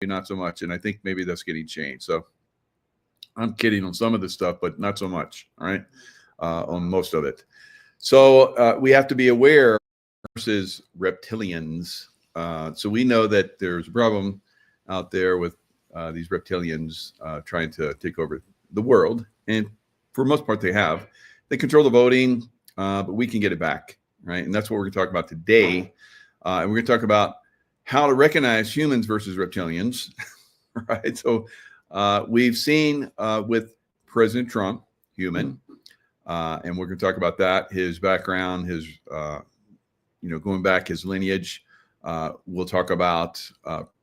not so much. And I think maybe that's getting changed. So I'm kidding on some of this stuff, but not so much. All right. On most of it. So we have to be aware versus reptilians. So we know that there's a problem out there with these reptilians trying to take over the world. And for the most part, they have. They control the voting, but we can get it back. Right. And that's what we're going to talk about today. And we're going to talk about how to recognize humans versus reptilians. Right. So we've seen with President Trump, human. And we're going to talk about that, his background, his, going back his lineage. We'll talk about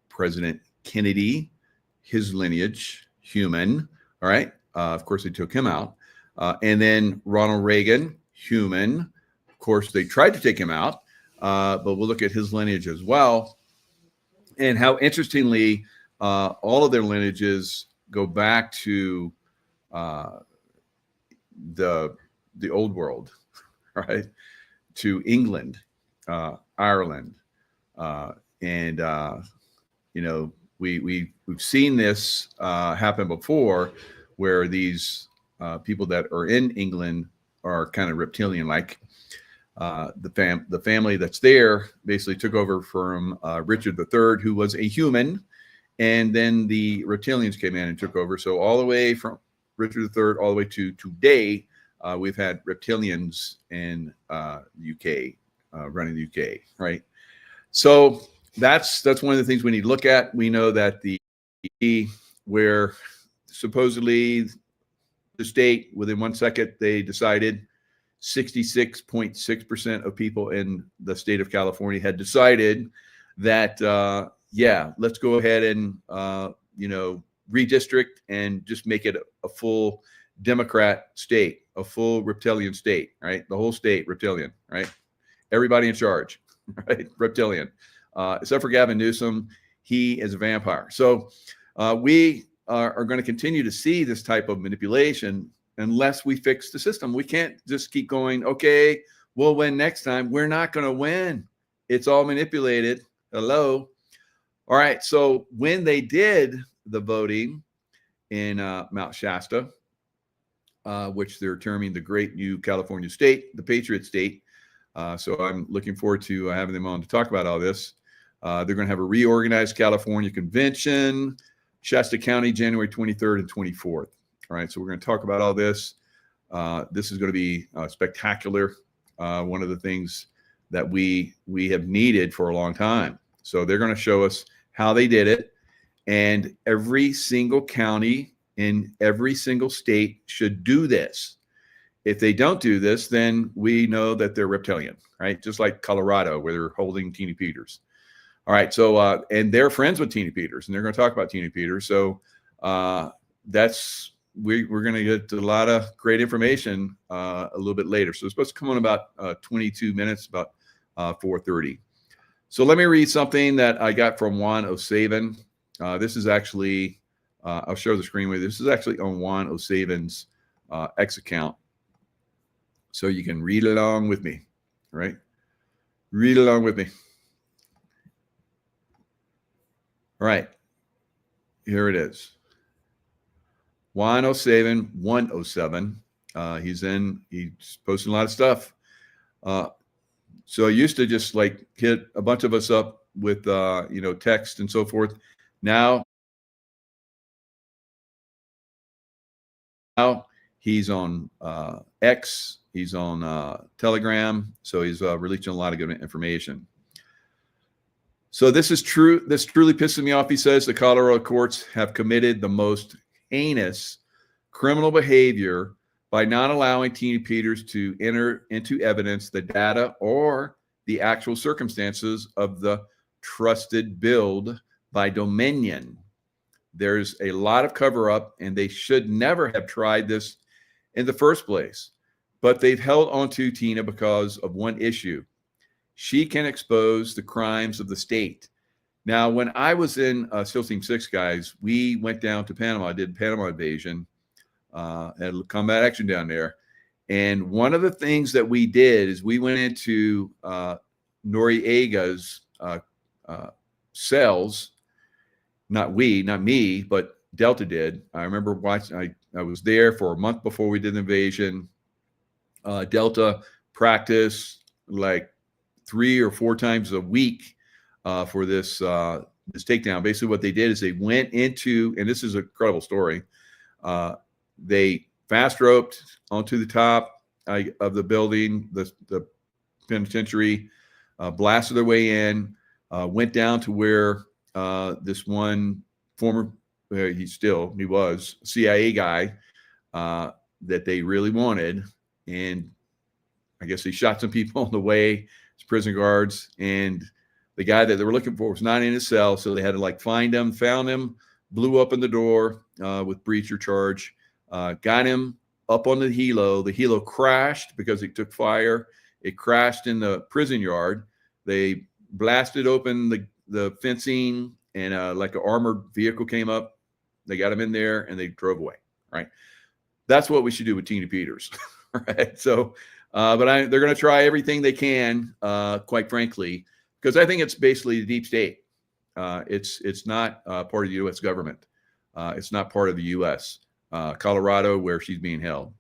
President Kennedy, his lineage, human. All right. Of course, they took him out. And then Ronald Reagan, human. Of course, they tried to take him out, but we'll look at his lineage as well. And how interestingly, all of their lineages go back to the old world, right? To England, Ireland, and we've seen this happen before, where these people that are in England are kind of reptilian-like. The family that's there basically took over from Richard III, who was a human, and then the reptilians came in and took over. So all the way from Richard III all the way to today, we've had reptilians in the UK, running the UK, right? So that's one of the things we need to look at. We know that where supposedly the state, within 1 second, they decided 66.6% of people in the state of California had decided that, let's go ahead and, redistrict and just make it a full Democrat state, a full reptilian state, right? The whole state reptilian, right? Everybody in charge, right? Reptilian, except for Gavin Newsom. He is a vampire. So we are going to continue to see this type of manipulation unless we fix the system. We can't just keep going, okay, we'll win next time. We're not going to win. It's all manipulated. Hello. All right. So when they did the voting in Mount Shasta, which they're terming the Great New California State, the Patriot State. So I'm looking forward to having them on to talk about all this. They're going to have a reorganized California convention, Shasta County, January 23rd and 24th. All right, so we're going to talk about all this. This is going to be spectacular. One of the things that we have needed for a long time. So they're going to show us how they did it. And every single county in every single state should do this. If they don't do this, then we know that they're reptilian, right? Just like Colorado, where they're holding Teeny Peters. All right, so and they're friends with Teeny Peters, and they're going to talk about Teeny Peters. So we're going to get a lot of great information a little bit later. So it's supposed to come on about 22 minutes, about 4:30. So let me read something that I got from Juan O'Savin. This is actually, I'll share the screen with you. This is actually on Juan O'Savin's X account. So you can read along with me, right? Read along with me. All right, here it is. Juan O'Savin, 107. He's posting a lot of stuff. So I used to just like hit a bunch of us up with, text and so forth. Now he's on X, he's on Telegram. So he's releasing a lot of good information. So this is true. This truly pisses me off. He says the Colorado courts have committed the most heinous criminal behavior by not allowing Teeny Peters to enter into evidence the data or the actual circumstances of the trusted build by Dominion. There's a lot of cover up, and they should never have tried this in the first place. But they've held on to Tina because of one issue. She can expose the crimes of the state. Now, when I was in SEAL Team 6, guys, we went down to Panama. I did Panama invasion, had combat action down there. And one of the things that we did is we went into Noriega's cells. not me, but Delta did. I remember watching, I was there for a month before we did the invasion. Delta practiced like 3 or 4 times a week for this takedown. Basically what they did is they went into, and this is an incredible story, they fast roped onto the top of the building, the penitentiary, blasted their way in, went down to where this one former, he was CIA guy that they really wanted. And I guess they shot some people on the way, prison guards, and the guy that they were looking for was not in his cell. So they had to like find him, found him, blew up in the door with breach or charge, got him up on the helo. The helo crashed because it took fire. It crashed in the prison yard. They blasted open the fencing, and like an armored vehicle came up. They got him in there and they drove away. Right. That's what we should do with Tina Peters. Right. So, but they're going to try everything they can, quite frankly, because I think it's basically the deep state. It's not part of the U.S. government. It's not part of the U.S. Colorado, where she's being held,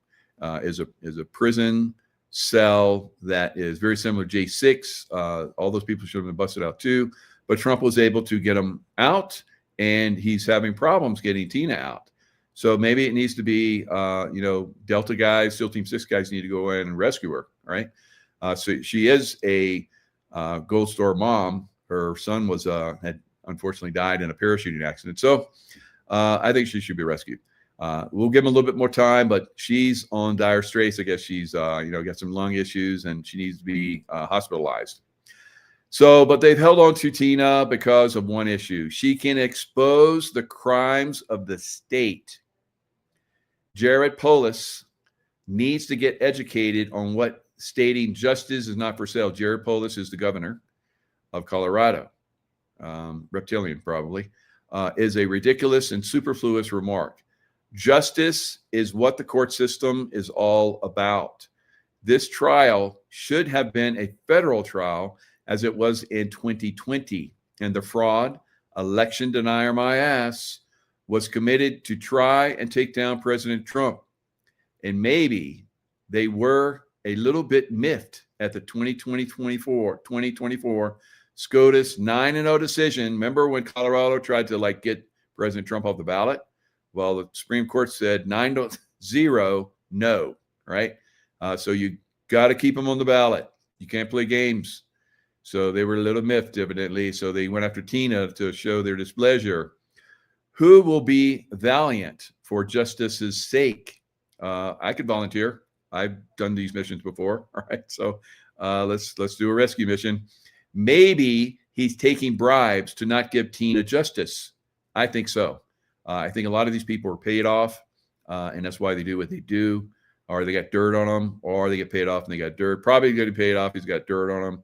is a prison cell that is very similar to J6. All those people should have been busted out too, but Trump was able to get them out, and he's having problems getting Tina out. So maybe it needs to be, Delta guys, SEAL Team 6 guys need to go in and rescue her, right? So she is a Gold Star mom. Her son had unfortunately died in a parachuting accident. So I think she should be rescued. We'll give them a little bit more time, but she's on dire straits. I guess she's, got some lung issues and she needs to be hospitalized. So, but they've held on to Tina because of one issue. She can expose the crimes of the state. Jared Polis needs to get educated on what stating justice is not for sale. Jared Polis is the governor of Colorado, reptilian probably, is a ridiculous and superfluous remark. Justice is what the court system is all about. This trial should have been a federal trial, as it was in 2020. And the fraud, election denier my ass, was committed to try and take down President Trump. And maybe they were a little bit miffed at the 2024 SCOTUS 9-0 decision. Remember when Colorado tried to get President Trump off the ballot? Well, the Supreme Court said 9-0, no, right? So you got to keep them on the ballot. You can't play games. So they were a little miffed, evidently. So they went after Tina to show their displeasure. Who will be valiant for justice's sake? I could volunteer. I've done these missions before. All right. So let's do a rescue mission. Maybe he's taking bribes to not give Tina justice. I think so. I think a lot of these people are paid off, and that's why they do what they do. Or they got dirt on them, or they get paid off and they got dirt. Probably getting paid off. He's got dirt on them.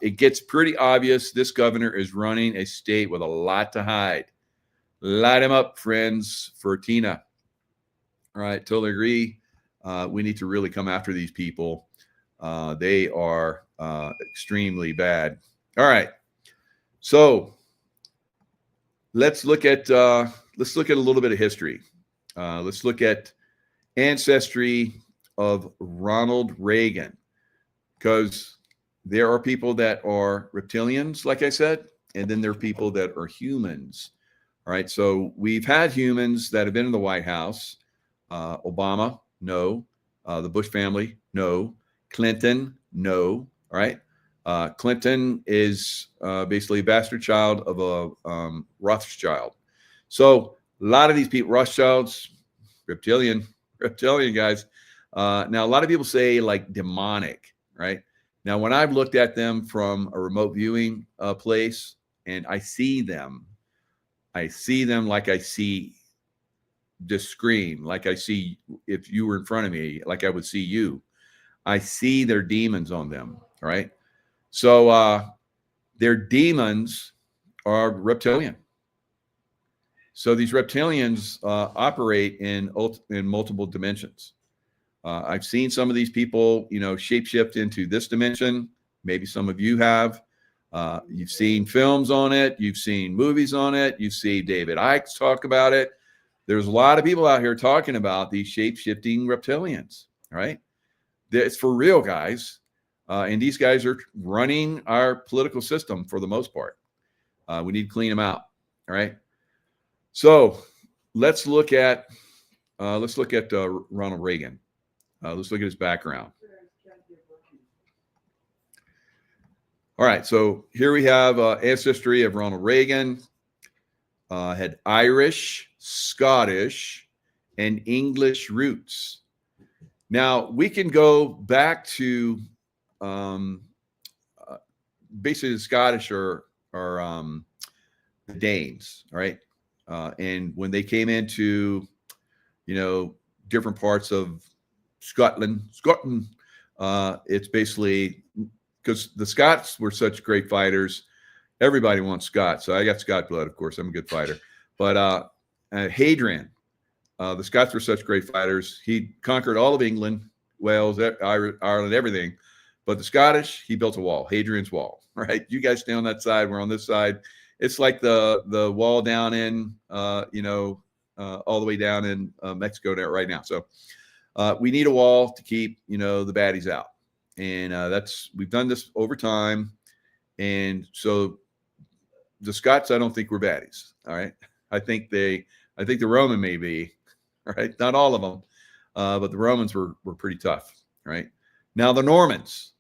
It gets pretty obvious this governor is running a state with a lot to hide. Light him up, friends, for Tina. All right, totally agree. We need to really come after these people. They are extremely bad. All right, so let's look at a little bit of history. Let's look at ancestry of Ronald Reagan, because there are people that are reptilians, like I said, and then there are people that are humans. All right. So we've had humans that have been in the White House. Obama, no. The Bush family, no. Clinton, no. All right. Clinton is basically a bastard child of a Rothschild. So a lot of these people, Rothschilds, reptilian guys. Now, a lot of people say demonic, right? Now, when I've looked at them from a remote viewing place and I see them like I see this screen, like I see if you were in front of me, like I would see you. I see their demons on them, right? So their demons are reptilian. So these reptilians operate in multiple dimensions. I've seen some of these people, shapeshift into this dimension. Maybe some of you have. You've seen films on it. You've seen movies on it. You see David Icke talk about it. There's a lot of people out here talking about these shape-shifting reptilians, right? It's for real, guys. And these guys are running our political system for the most part. We need to clean them out, all right? So let's look at Ronald Reagan. Let's look at his background. All right, so here we have ancestry of Ronald Reagan. Had Irish, Scottish, and English roots. Now, we can go back to basically the Scottish or the Danes, all right? And when they came into, different parts of Scotland, it's basically because the Scots were such great fighters. Everybody wants Scott. So I got Scot blood, of course. I'm a good fighter. But Hadrian, the Scots were such great fighters. He conquered all of England, Wales, Ireland, everything. But the Scottish, he built a wall, Hadrian's Wall, right? You guys stay on that side. We're on this side. It's like the wall down in, all the way down in Mexico right now. So we need a wall to keep, the baddies out. And we've done this over time. And so the Scots, I don't think were baddies. All right. I think the Roman may be, all right. Not all of them, but the Romans were pretty tough. Right. Now the Normans,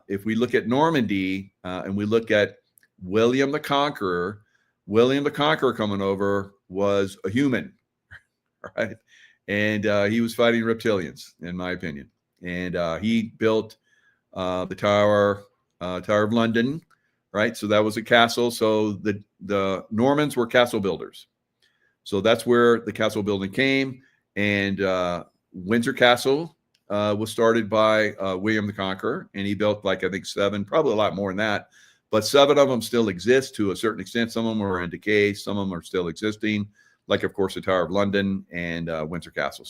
if we look at Normandy and we look at William the Conqueror coming over was a human, right? And he was fighting reptilians, in my opinion. And he built the Tower of London, right? So that was a castle. So the Normans were castle builders. So that's where the castle building came. And Windsor Castle was started by William the Conqueror, and he built I think 7, probably a lot more than that. But 7 of them still exist to a certain extent. Some of them are in decay. Some of them are still existing, like, of course, the Tower of London and Windsor Castle.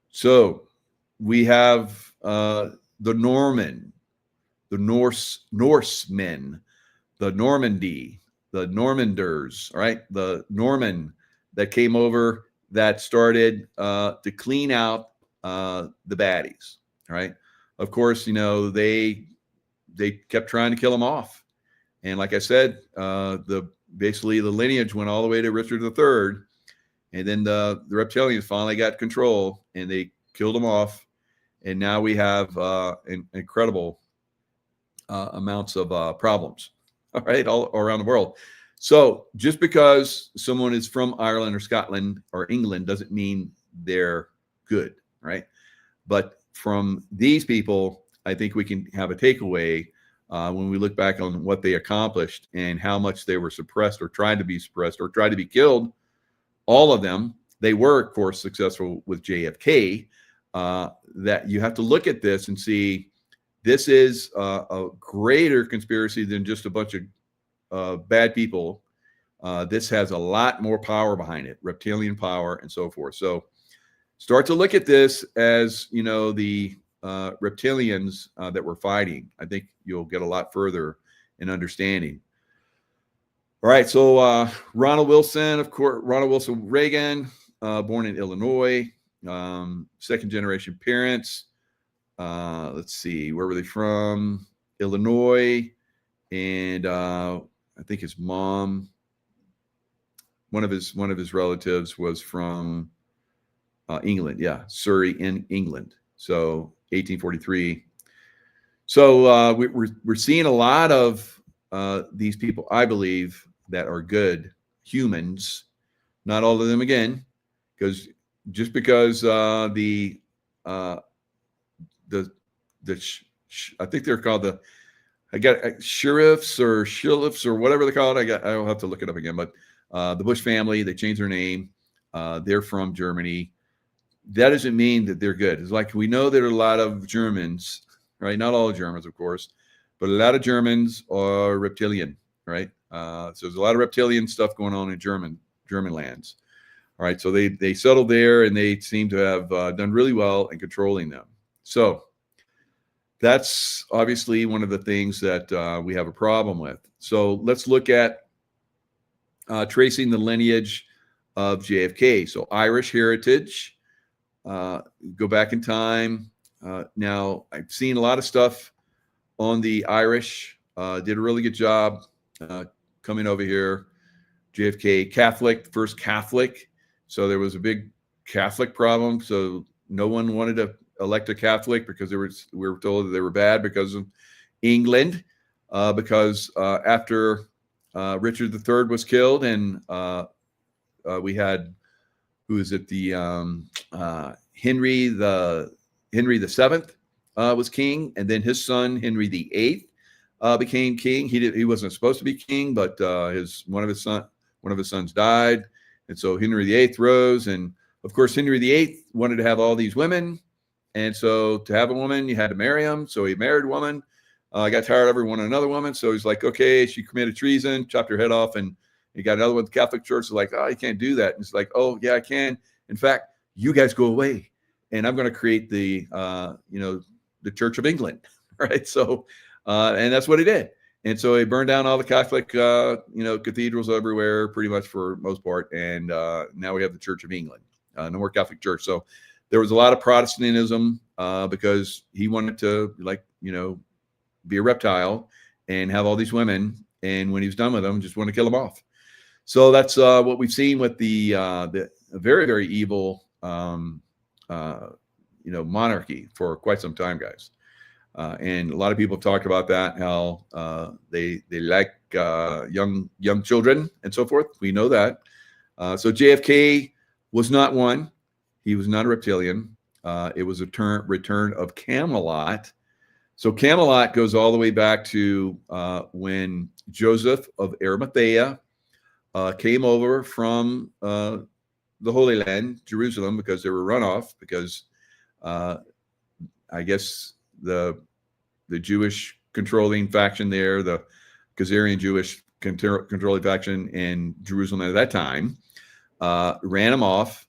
So we have the Norman, the Norsemen, the Normandy, the Normanders, right? The Norman that came over that started to clean out the baddies, right? Of course, they kept trying to kill them off. And like I said, basically the lineage went all the way to Richard III. And then the reptilians finally got control and they killed them off. And now we have incredible amounts of problems, all right, all around the world. So just because someone is from Ireland or Scotland or England doesn't mean they're good, right? But from these people, I think we can have a takeaway when we look back on what they accomplished and how much they were suppressed or tried to be suppressed or tried to be killed. All of them, they were, of course, successful with JFK. That you have to look at this and see this is a greater conspiracy than just a bunch of bad people. This has a lot more power behind it, reptilian power and so forth. So start to look at this as, the reptilians that we're fighting. I think you'll get a lot further in understanding. All right, so Ronald Wilson Reagan, born in Illinois, second generation parents. Let's see, where were they from? Illinois, and I think his mom, one of his relatives was from England. Yeah, Surrey in England. So 1843. So we're seeing a lot of these people, I believe, that are good humans. Not all of them, again, because just because I think they're called sheriffs or whatever they're called. I'll have to look it up again. But the Bush family, they changed their name. They're from Germany. That doesn't mean that they're good. It's like we know there are a lot of Germans, right? Not all Germans, of course, but a lot of Germans are reptilian, right? So there's a lot of reptilian stuff going on in German lands. All right, so they settled there and they seem to have done really well in controlling them. So that's obviously one of the things that we have a problem with. So let's look at tracing the lineage of JFK. So Irish heritage, go back in time. Now, I've seen a lot of stuff on the Irish, did a really good job coming over here. JFK, Catholic, first Catholic. So there was a big Catholic problem. So no one wanted to elect a Catholic because we were told that they were bad because of England, because after Richard III was killed, and we had, who is it? The Henry VII was king, and then his son Henry VIII became king. He wasn't supposed to be king, but one of his sons died, and so Henry VIII rose. And of course, Henry VIII wanted to have all these women, and so to have a woman, you had to marry them. So he married a woman. Got tired of her, wanted another woman. So he's like, okay, she committed treason, chopped her head off, and he got another one. The Catholic Church is like, oh, you can't do that. And it's like, oh, yeah, I can. In fact, you guys go away, and I'm going to create the Church of England, right? So, and that's what he did. And so he burned down all the Catholic, cathedrals everywhere, pretty much for most part. And now we have the Church of England, no more Catholic Church. So there was a lot of Protestantism because he wanted to, be a reptile and have all these women. And when he was done with them, just want to kill them off. So that's what we've seen with the very, very evil, monarchy for quite some time, guys. And a lot of people have talked about that, how they like young children and so forth. We know that. So JFK was not one. He was not a reptilian. It was a return of Camelot. So Camelot goes all the way back to when Joseph of Arimathea came over from the Holy Land, Jerusalem, because they were run off, because I guess the Jewish controlling faction there, the Khazarian Jewish controlling faction in Jerusalem at that time, ran him off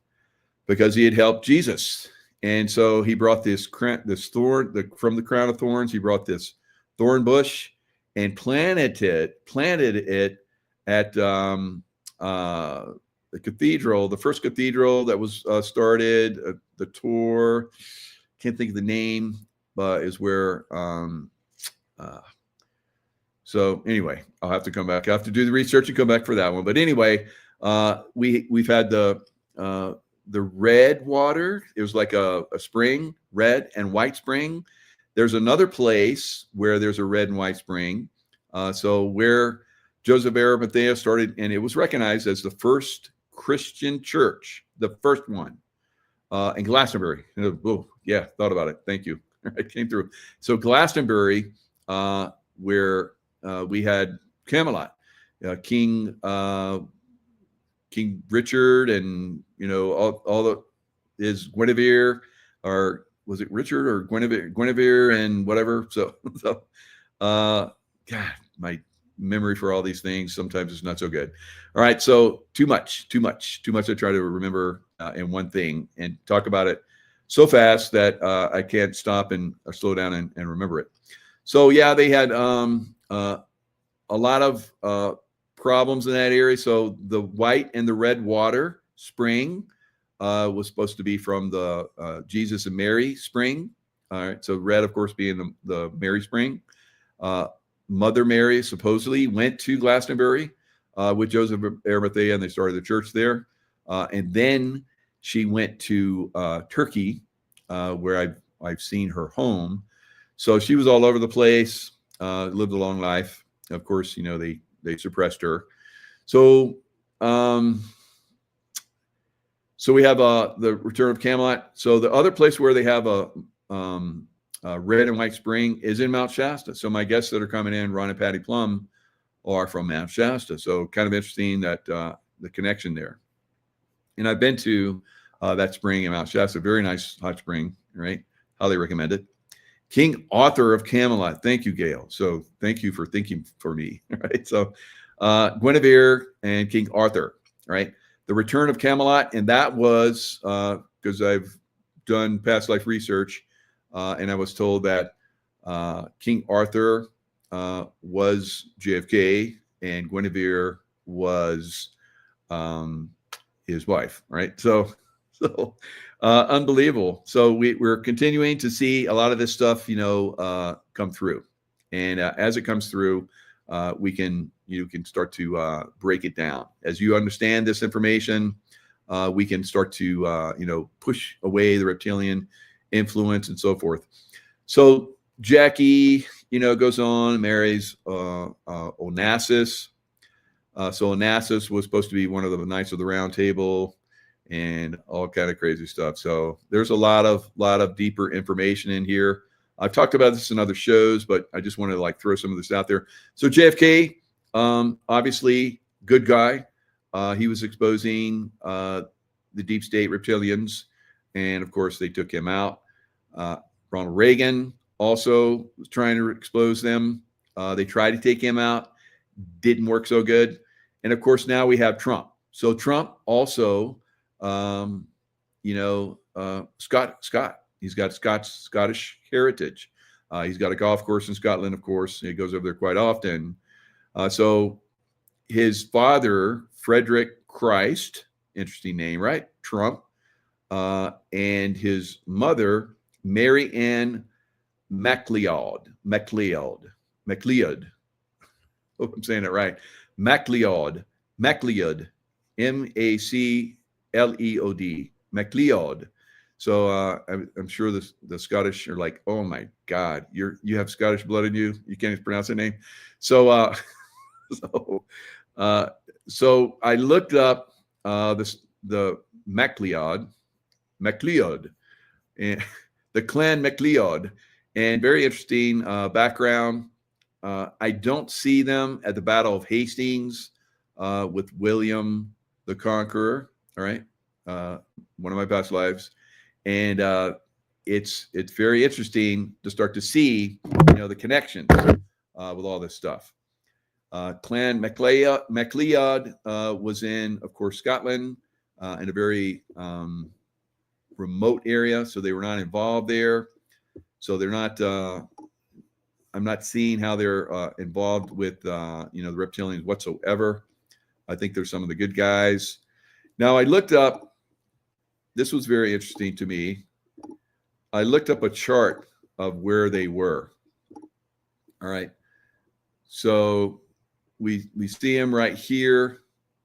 because he had helped Jesus. And so he brought this thorn from the crown of thorns. He brought this thorn bush and planted it at the cathedral, the first cathedral that was started, the Tour. Can't think of the name, but is where. So anyway, I'll have to come back. I have to do the research and come back for that one. But anyway, we've had the red water. It was like a spring, red and white spring. There's another place where there's a red and white spring. So where Joseph of Arimathea started, and it was recognized as the first Christian church, the first one in Glastonbury. Oh, yeah, thought about it. Thank you. It came through. So Glastonbury, where we had Camelot, King Richard, and all his Guinevere, or was it Richard or Guinevere and whatever. So God, my memory for all these things sometimes is not so good. All right, so too much. I try to remember in one thing and talk about it so fast that I can't stop and slow down and remember it. So yeah, they had a lot of problems in that area. So the white and the red water spring was supposed to be from the Jesus and Mary spring. All right, so red, of course, being the Mary spring. Mother Mary supposedly went to Glastonbury with Joseph of Arimathea, and they started the church there. And then she went to Turkey, where I've seen her home. So she was all over the place, lived a long life. Of course, they suppressed her. So so we have the return of Camelot. So the other place where they have a red and white spring is in Mount Shasta. So my guests that are coming in, Ron and Patty Plum, are from Mount Shasta. So kind of interesting that the connection there. And I've been to that spring in Mount Shasta. Very nice hot spring, right? Highly recommend it. King Arthur of Camelot. Thank you, Gail. So thank you for thinking for me, right? So Guinevere and King Arthur, right? The return of Camelot, and that was because I've done past life research, and I was told that King Arthur was JFK, and Guinevere was his wife, right? So unbelievable. So we're continuing to see a lot of this stuff, come through, and as it comes through, you can start to break it down. As you understand this information, we can start to push away the reptilian influence and so forth. So Jackie, goes on, marries Onassis. So Onassis was supposed to be one of the Knights of the Round Table, and all kind of crazy stuff. So there's a lot of deeper information in here. I've talked about this in other shows, but I just want to throw some of this out there. So JFK, obviously good guy. He was exposing the deep state reptilians, and of course they took him out. Ronald Reagan also was trying to expose them. They tried to take him out, didn't work so good. And of course now we have Trump. So Trump also, Scott. He's got Scottish heritage. He's got a golf course in Scotland, of course. He goes over there quite often. So his father, Frederick Christ, interesting name, right? Trump, and his mother, Mary Ann MacLeod. Hope I'm saying it right. MacLeod. MacLeod. MacLeod. So I'm sure the Scottish are like, oh my God, you have Scottish blood in you. You can't even pronounce that name. So so I looked up the MacLeod, and the clan MacLeod, and very interesting background. I don't see them at the Battle of Hastings with William the Conqueror. All right, one of my past lives, and it's very interesting to start to see the connections with all this stuff. Clan MacLeod was in, of course, Scotland, in a very remote area, so they were not involved there. So they're not. I'm not seeing how they're involved with the reptilians whatsoever. I think they're some of the good guys. Now I looked up. This was very interesting to me. I looked up a chart of where they were. All right. So we see him right here,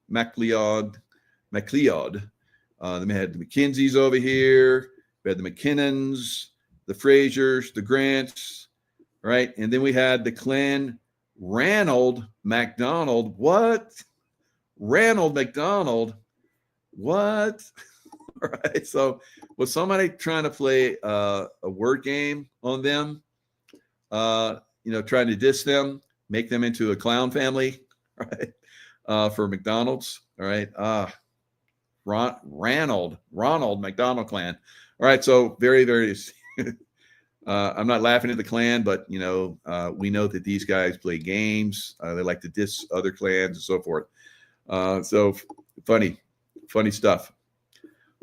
MacLeod. Then we had the McKinseys over here. We had the McKinnons, the Frasers, the Grants, right? And then we had the clan Ranald MacDonald. What? Ranald MacDonald? What? All right. So was somebody trying to play a word game on them? Trying to diss them, make them into a clown family, right? For McDonald's. All right. Ronald McDonald clan. All right. So very, very, I'm not laughing at the clan, but we know that these guys play games. They like to diss other clans and so forth. So funny stuff.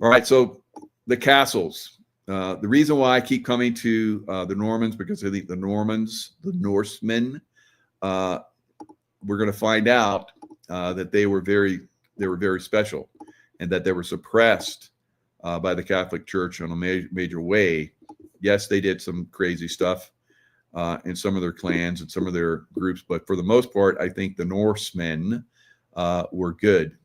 All right. So the castles, the reason why I keep coming to the Normans, because I think the Normans, the Norsemen, we're going to find out that they were very special, and that they were suppressed by the Catholic Church in a major way. Yes, they did some crazy stuff in some of their clans and some of their groups, but for the most part, I think the Norsemen were good.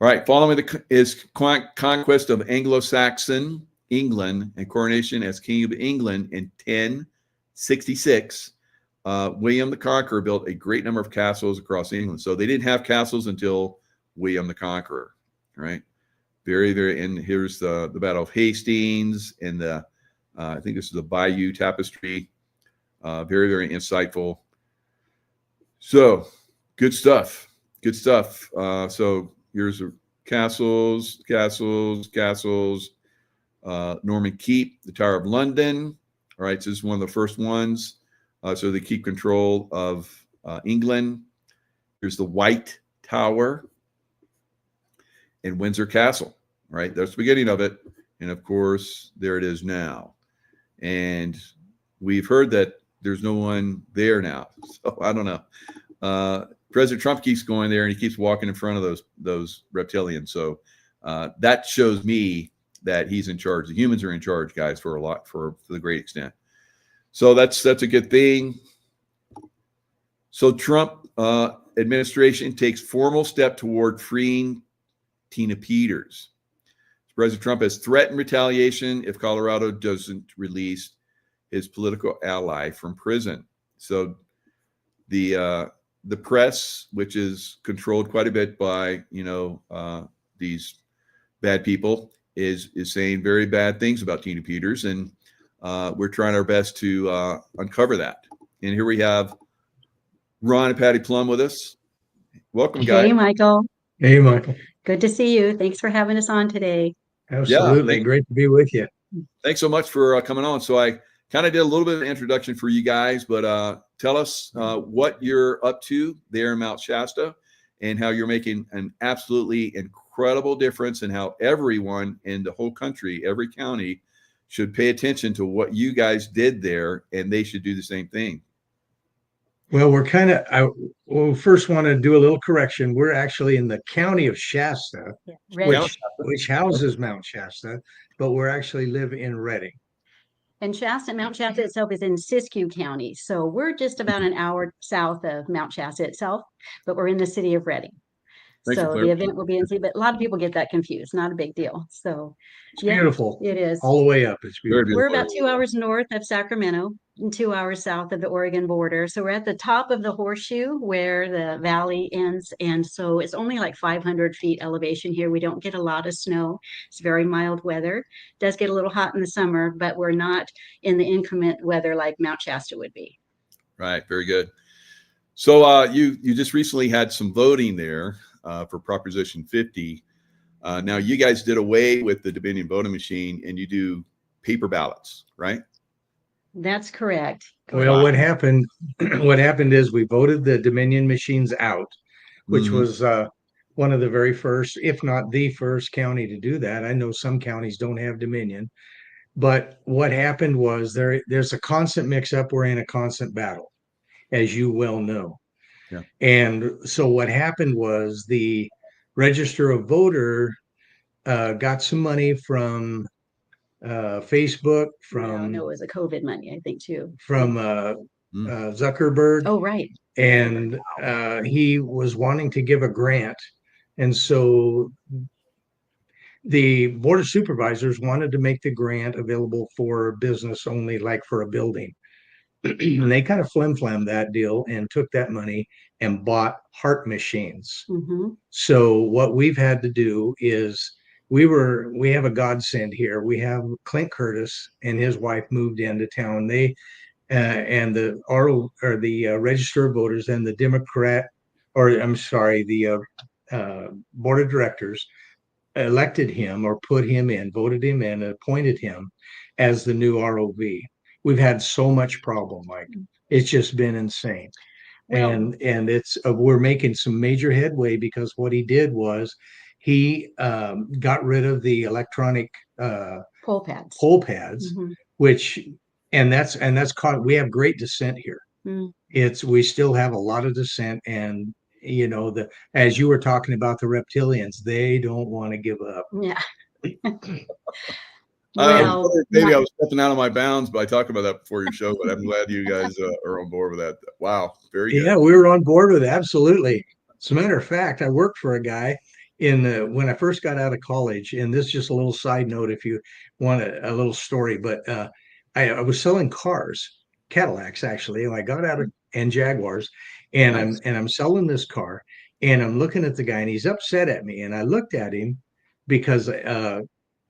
All right, following his conquest of Anglo-Saxon England and coronation as King of England in 1066, William the Conqueror built a great number of castles across England. So they didn't have castles until William the Conqueror, right? Very, very, and here's the Battle of Hastings and I think this is the Bayeux Tapestry. Very, very insightful. So good stuff. So here's the castles, Norman Keep, the Tower of London. All right, so this is one of the first ones. So they keep control of England. Here's the White Tower and Windsor Castle. Right, that's the beginning of it. And of course, there it is now. And we've heard that there's no one there now. So I don't know. President Trump keeps going there and he keeps walking in front of those reptilians. So that shows me that he's in charge. The humans are in charge, guys, for the great extent. So that's a good thing. So Trump administration takes formal step toward freeing Tina Peters. President Trump has threatened retaliation if Colorado doesn't release his political ally from prison. So the press, which is controlled quite a bit by these bad people, is saying very bad things about Tina Peters, and we're trying our best to uncover that. And here we have Ron and Patty Plum with us. Welcome, guys. Hey, Michael. Hey, Michael. Good to see you. Thanks for having us on today. Absolutely. Yeah, great to be with you. Thanks so much for coming on. So I kind of did a little bit of an introduction for you guys, but tell us what you're up to there in Mount Shasta and how you're making an absolutely incredible difference, and how everyone in the whole country, every county, should pay attention to what you guys did there, and they should do the same thing. Well, we'll first want to do a little correction. We're actually in the county of Shasta, which houses Mount Shasta, but we're actually live in Redding. And Mount Shasta itself is in Siskiyou County. So we're just about an hour south of Mount Shasta itself, but we're in the city of Redding. So the event will be in city, but a lot of people get that confused. Not a big deal. So it's beautiful. It is. All the way up. It's beautiful. We're about 2 hours north of Sacramento and 2 hours south of the Oregon border. So we're at the top of the horseshoe where the valley ends. And so it's only like 500 feet elevation here. We don't get a lot of snow. It's very mild weather. It does get a little hot in the summer, but we're not in the inclement weather like Mount Shasta would be. Right. Very good. So you just recently had some voting there for Proposition 50. Now you guys did away with the Dominion voting machine and you do paper ballots, right? That's correct. Well, what happened is we voted the Dominion machines out, which was one of the very first, if not the first county to do that. I know some counties don't have Dominion, but what happened was there's a constant mix-up. We're in a constant battle, as you well know. Yeah. And so what happened was the Register of Voter got some money from Facebook, No, it was a COVID money, I think, too. From Zuckerberg. Oh, right. And he was wanting to give a grant. And so the Board of Supervisors wanted to make the grant available for business only, like for a building. And they kind of flim-flammed that deal and took that money and bought heart machines. Mm-hmm. So what we've had to do is we have a godsend here. We have Clint Curtis and his wife moved into town. They and the Register of Voters and the Board of Directors elected him or voted him in, and appointed him as the new ROV. We've had so much problem, Mike. It's just been insane. Well, and it's we're making some major headway because what he did was he got rid of the electronic poll pads, mm-hmm. which that's caught. We have great dissent here. We still have a lot of dissent, and as you were talking about the reptilians, they don't want to give up. Yeah. Well, maybe I was stepping out of my bounds by talking about that before your show, but I'm glad you guys are on board with that. Wow, very good. Yeah, we were on board with it, absolutely. As a matter of fact, I worked for a guy when I first got out of college, and this is just a little side note if you want a little story, but I was selling cars, Cadillacs actually, and I got out of and Jaguars, and nice. I'm selling this car, and I'm looking at the guy, and he's upset at me, and I looked at him because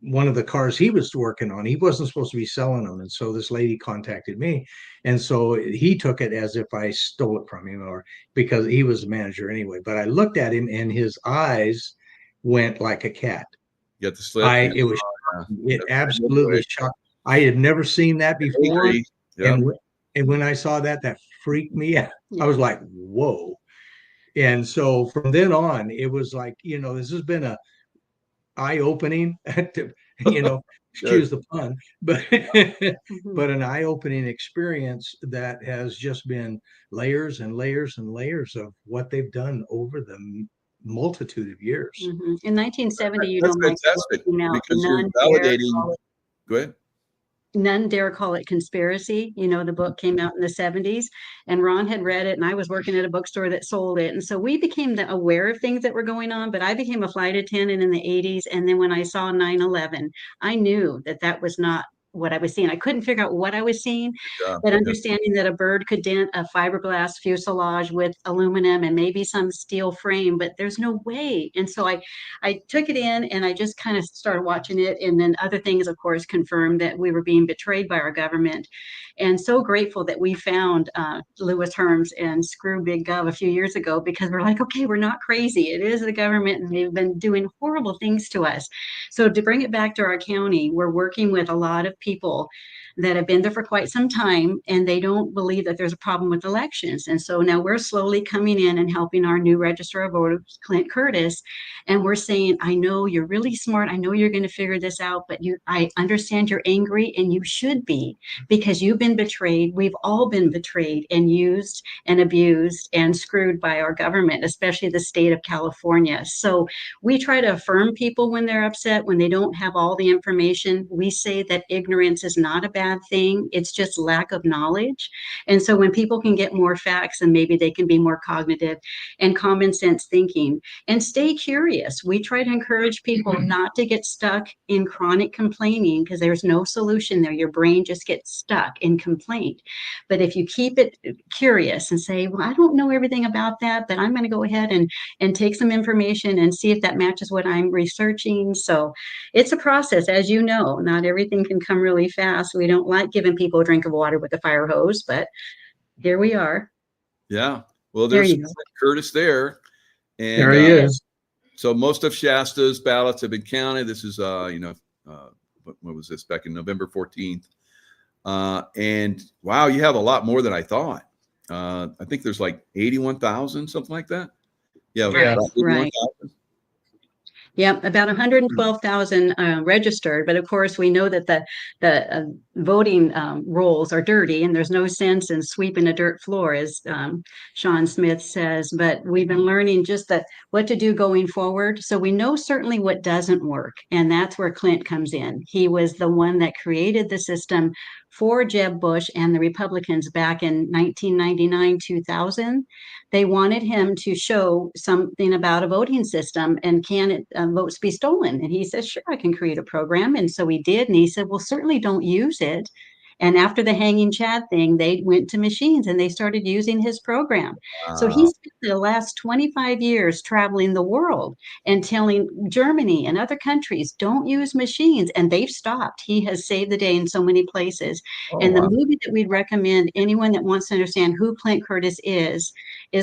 one of the cars he was working on, he wasn't supposed to be selling them. And so this lady contacted me. And so he took it as if I stole it from him, or because he was the manager anyway. But I looked at him and his eyes went like a cat. You got the slip. It absolutely shocked. I had never seen that before. Yep. And when I saw that freaked me out. Yeah. I was like, whoa. And so from then on, it was like, this has been a eye-opening to excuse the pun, but Mhm. but an eye-opening experience that has just been layers and layers and layers of what they've done over the multitude of years. In 1970, That's my book fantastic came out, because you're validating. Go ahead. None Dare Call It Conspiracy. The book came out in the 70s, and Ron had read it, and I was working at a bookstore that sold it. And so we became aware of things that were going on, but I became a flight attendant in the 80s. And then when I saw 9/11, I knew that that was not what I was seeing. I couldn't figure out what I was seeing, Yeah. but understanding that a bird could dent a fiberglass fuselage with aluminum and maybe some steel frame, but there's no way. And so I took it in and I just kind of started watching it. And then other things, of course, confirmed that we were being betrayed by our government. And so grateful that we found Lewis Herms and Screw Big Gov a few years ago, because we're like, okay, we're not crazy. It is the government, and they've been doing horrible things to us. So to bring it back to our county, we're working with a lot of people that have been there for quite some time, and they don't believe that there's a problem with elections. And so now we're slowly coming in and helping our new registrar of voters, Clint Curtis. And we're saying, I know you're really smart. I know you're going to figure this out, but I understand you're angry, and you should be, because you've been betrayed. We've all been betrayed and used and abused and screwed by our government, especially the state of California. So we try to affirm people when they're upset, when they don't have all the information. We say that ignorance is not a bad thing. It's just lack of knowledge. And so when people can get more facts, and maybe they can be more cognitive and common sense thinking and stay curious. We try to encourage people not to get stuck in chronic complaining, because there's no solution there. Your brain just gets stuck in complaint. But if you keep it curious and say, well, I don't know everything about that, but I'm going to go ahead and take some information and see if that matches what I'm researching. So it's a process, as you know. Not everything can come really fast. We don't like giving people a drink of water with a fire hose, but here we are. Yeah. Well, There there's you go. Curtis there. And There he is. so most of Shasta's ballots have been counted. This is, what was this, back in November 14th? And wow, you have a lot more than I thought. I think there's like 81,000, something like that. Yeah, Right, about right. 81,000. Yeah, about 112,000 registered, but of course we know that the voting rolls are dirty, and there's no sense in sweeping a dirt floor, as Sean Smith says. But we've been learning just that what to do going forward. So we know certainly what doesn't work, and that's where Clint comes in. He was the one that created the system for Jeb Bush and the Republicans back in 1999, 2000. They wanted him to show something about a voting system, and can votes be stolen? And he says, sure, I can create a program. And so he did. And he said, well, certainly don't use it. And after the hanging Chad thing, they went to machines and they started using his program. So he Wow. spent the last 25 years traveling the world and telling Germany and other countries, don't use machines. And they've stopped. He has saved the day in so many places. Oh, And the wow. movie that we'd recommend anyone that wants to understand who Clint Curtis is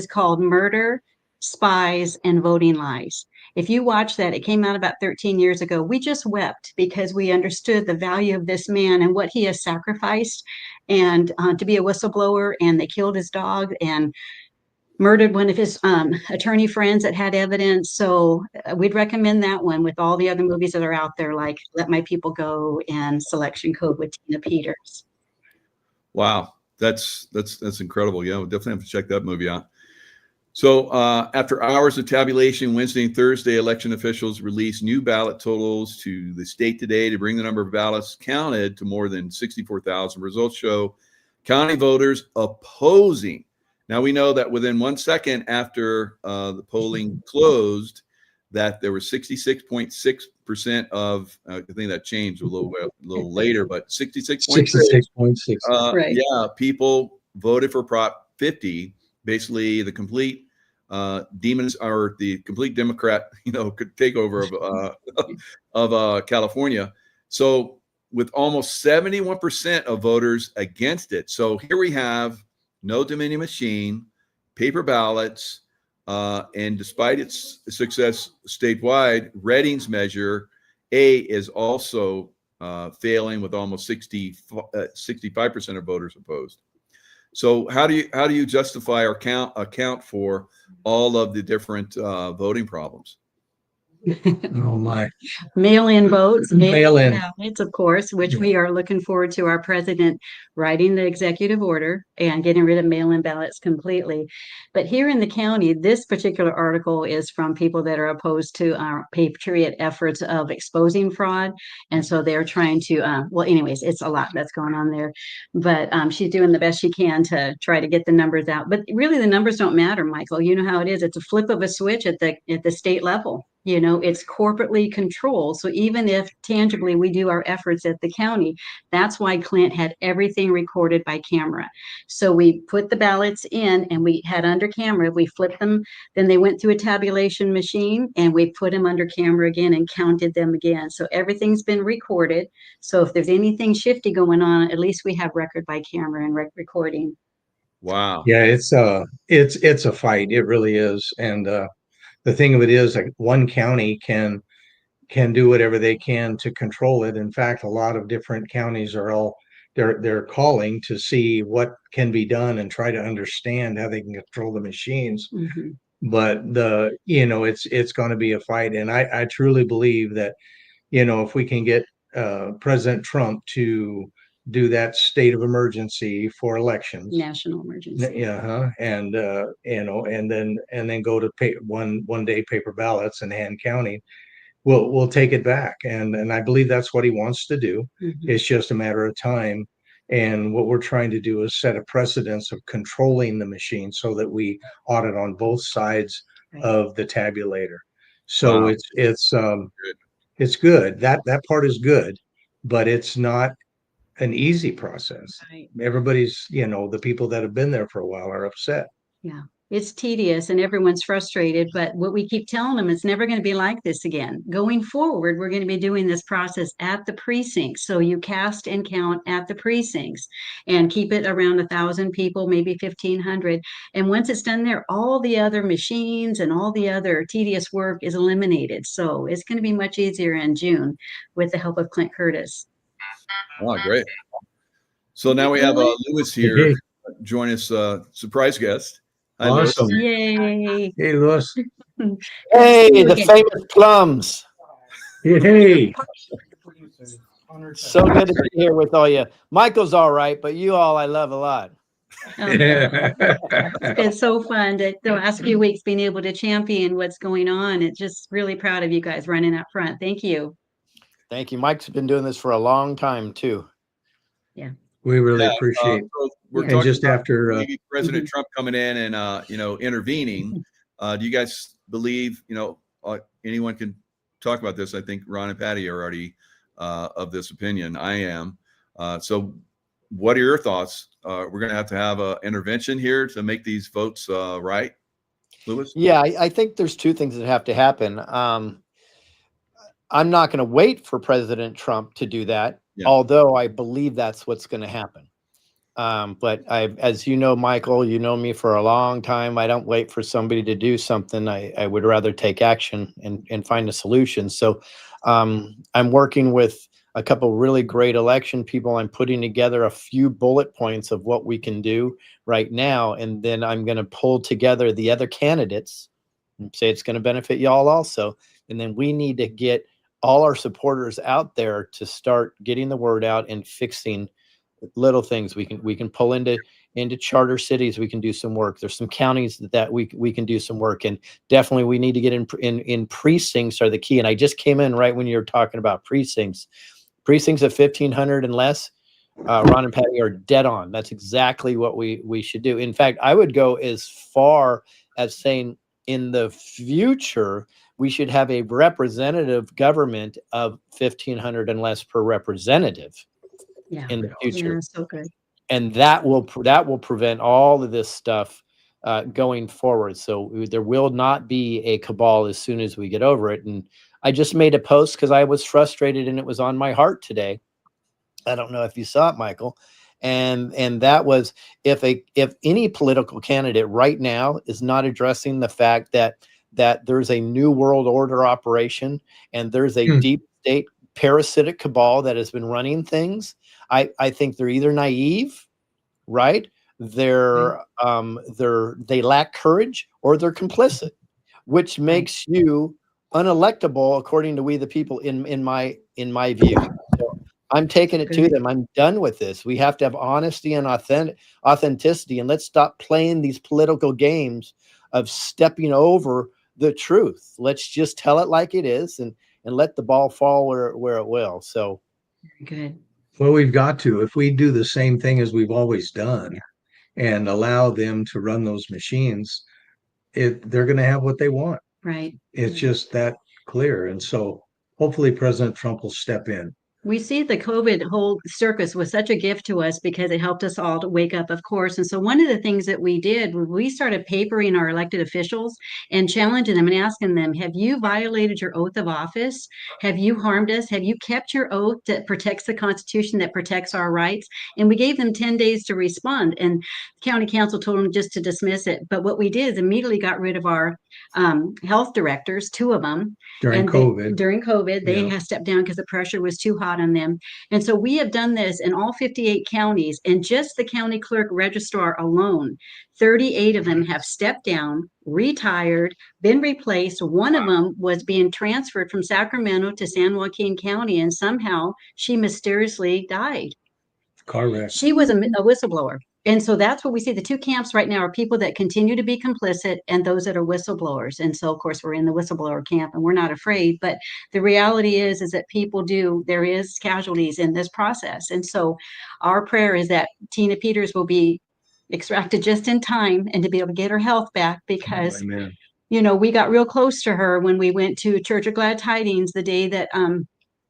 called Murder, Spies, and Voting Lies. If you watch that, it came out about 13 years ago. We just wept because we understood the value of this man and what he has sacrificed, and to be a whistleblower. And they killed his dog and murdered one of his attorney friends that had evidence. So we'd recommend that one with all the other movies that are out there, like Let My People Go and Selection Code with Tina Peters. Wow. That's incredible. Yeah, we'll definitely have to check that movie out. So after hours of tabulation, Wednesday and Thursday, election officials released new ballot totals to the state today to bring the number of ballots counted to more than 64,000. Results show county voters opposing. Now, we know that within 1 second after the polling closed, that there was 66.6% of, I think that changed a little later, but 66.6. Right. Yeah, people voted for Prop 50, basically the complete the complete Democrat, takeover of California. So with almost 71% of voters against it. So here we have no Dominion machine, paper ballots, and despite its success statewide, Redding's Measure A is also failing with almost 65% of voters opposed. So how do you justify or account for all of the different voting problems? Oh my. Mail-in votes, Mail-in. ballots, of course, which Yeah. we are looking forward to our president writing the executive order and getting rid of mail-in ballots completely. But here in the county, this particular article is from people that are opposed to our patriot efforts of exposing fraud. And so they're trying to, well, anyways, it's a lot that's going on there. But she's doing the best she can to try to get the numbers out. But really, the numbers don't matter, Michael. You know how it is. It's a flip of a switch at the state level. You know, it's corporately controlled. So even if tangibly we do our efforts at the county, that's why Clint had everything recorded by camera. So we put the ballots in and we had under camera, we flipped them, then they went through a tabulation machine and we put them under camera again and counted them again. So everything's been recorded. So if there's anything shifty going on, at least we have record by camera and recording. Wow. Yeah, it's a fight. It really is. And the thing of it is, like, one county can do whatever they can to control it. In fact, a lot of different counties are all they're calling to see what can be done and try to understand how they can control the machines. Mm-hmm. But it's going to be a fight, and I truly believe that if we can get President Trump to do that state of emergency for elections, National emergency. yeah, and and then go to one day paper ballots and hand counting, we'll take it back, and I believe that's what he wants to do. Mm-hmm. It's just a matter of time, and what we're trying to do is set a precedence of controlling the machine so that we audit on both sides Right. of the tabulator. So Wow. it's good. That part is good, but it's not an easy process. Right. Everybody's, the people that have been there for a while are upset. Yeah, it's tedious and everyone's frustrated, but what we keep telling them, it's never going to be like this again. Going forward, we're going to be doing this process at the precincts. So you cast and count at the precincts and keep it around 1,000 people, maybe 1,500. And once it's done there, all the other machines and all the other tedious work is eliminated. So it's going to be much easier in June with the help of Clint Curtis. Oh, great. So now we have Lewis here. Join us, surprise guest. Hi, Awesome. Lewis. Yay. Hey, Lewis. Hey, the famous plums. Hey. So good to be here with all you. Michael's all right, but you all I love a lot. It's so fun to the last few weeks being able to champion what's going on. It's just really proud of you guys running up front. Thank you. Thank you. Mike's been doing this for a long time too. Yeah. We really appreciate it. So we're And talking just about after maybe President Trump coming in and intervening. Do you guys believe anyone can talk about this? I think Ron and Patty are already of this opinion. I am. So what are your thoughts? We're going to have an intervention here to make these votes right, Lewis? Yeah, I think there's two things that have to happen. I'm not going to wait for President Trump to do that, although I believe that's what's going to happen. But as you know, Michael, you know me for a long time. I don't wait for somebody to do something. I would rather take action and find a solution. So I'm working with a couple really great election people. I'm putting together a few bullet points of what we can do right now. And then I'm going to pull together the other candidates and say it's going to benefit y'all also. And then we need to get all our supporters out there to start getting the word out and fixing little things. We can pull into charter cities. We can do some work. There's some counties that we can do some work, and definitely we need to get in precincts are the key. And I just came in right when you were talking about precincts of 1,500 and less. Ron and Patty are dead on. That's exactly what we should do. In fact, I would go as far as saying in the future we should have a representative government of 1,500 and less per representative. Yeah. In the future. Yeah, so good. And that will prevent all of this stuff going forward. So there will not be a cabal as soon as we get over it. And I just made a post because I was frustrated and it was on my heart today. I don't know if you saw it, Michael. And that was if any political candidate right now is not addressing the fact that there's a new world order operation and there's a deep state parasitic cabal that has been running things, I think they're either naive, right? They lack courage, or they're complicit, which makes you unelectable according to we the people in my view. So I'm taking it to them. I'm done with this. We have to have honesty and authenticity, and let's stop playing these political games of stepping over the truth. Let's just tell it like it is and let the ball fall where it will. So good. Well, we've got to, if we do the same thing as we've always done and allow them to run those machines, they're going to have what they want. Right. It's just that clear. And so hopefully President Trump will step in. We see the COVID whole circus was such a gift to us because it helped us all to wake up, of course. And so one of the things that we did, we started papering our elected officials and challenging them and asking them, have you violated your oath of office? Have you harmed us? Have you kept your oath that protects the Constitution, that protects our rights? And we gave them 10 days to respond. And county council told them just to dismiss it. But what we did is immediately got rid of our health directors, 2 of them. During COVID. They have stepped down because the pressure was too hot on them. And so we have done this in all 58 counties, and just the county clerk registrar alone, 38 of them have stepped down, retired, been replaced. One of them was being transferred from Sacramento to San Joaquin County, and somehow she mysteriously died. Car wreck. She was a whistleblower. And so that's what we see. The 2 camps right now are people that continue to be complicit and those that are whistleblowers. And so, of course, we're in the whistleblower camp and we're not afraid. But the reality is that there is casualties in this process. And so our prayer is that Tina Peters will be extracted just in time and to be able to get her health back, because, we got real close to her when we went to Church of Glad Tidings the day that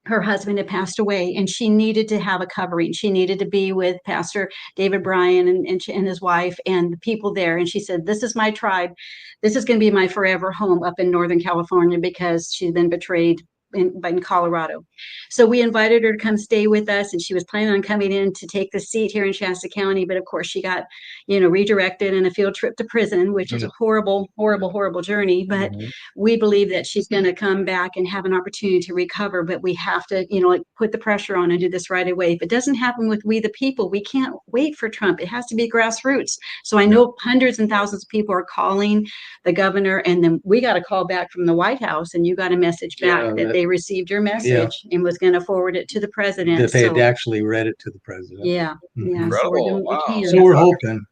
her husband had passed away, and she needed to have a covering. She needed to be with Pastor David Bryan and his wife and the people there. And she said, this is my tribe. This is going to be my forever home up in Northern California, because she's been betrayed in Colorado. So we invited her to come stay with us, and she was planning on coming in to take the seat here in Shasta County. But of course she got, redirected in a field trip to prison, which is a horrible, horrible, horrible journey. But we believe that she's going to come back and have an opportunity to recover. But we have to, put the pressure on and do this right away. If it doesn't happen with we the people, we can't wait for Trump. It has to be grassroots. So I know hundreds and thousands of people are calling the governor, and then we got a call back from the White House, and you got a message back that they received your message and was going to forward it to the president. That they had actually read it to the president. Yeah. So we're doing what we can. So we're hoping.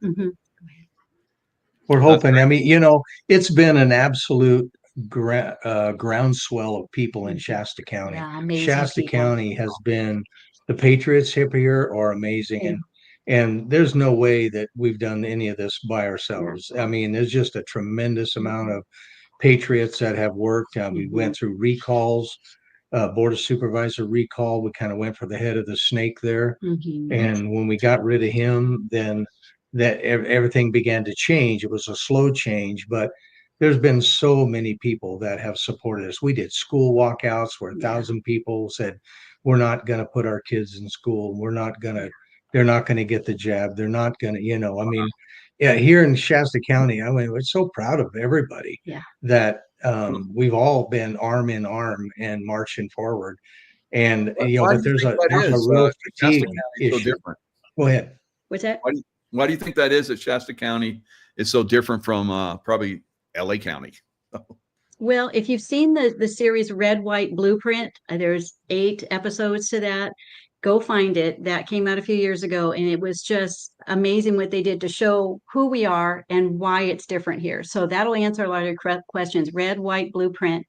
We're hoping. I mean, it's been an absolute groundswell of people in Shasta County. Shasta County has been, the patriots here are amazing. And there's no way that we've done any of this by ourselves. I mean, there's just a tremendous amount of patriots that have worked. We went through recalls, Board of Supervisor recall. We kind of went for the head of the snake there. And when we got rid of him, then everything began to change. It was a slow change, but there's been so many people that have supported us. We did school walkouts where 1,000 people said, we're not going to put our kids in school. They're not going to get the jab. They're not going to, here in Shasta County, we're so proud of everybody that we've all been arm in arm and marching forward. And, but there's a real fatigue issue. So different. Go ahead. What's that? Why do you think that is, that Shasta County is so different from probably LA County? Well, if you've seen the series Red, White, Blueprint, there's 8 episodes to that. Go find it. That came out a few years ago, and it was just amazing what they did to show who we are and why it's different here. So that'll answer a lot of your questions. Red, White, Blueprint.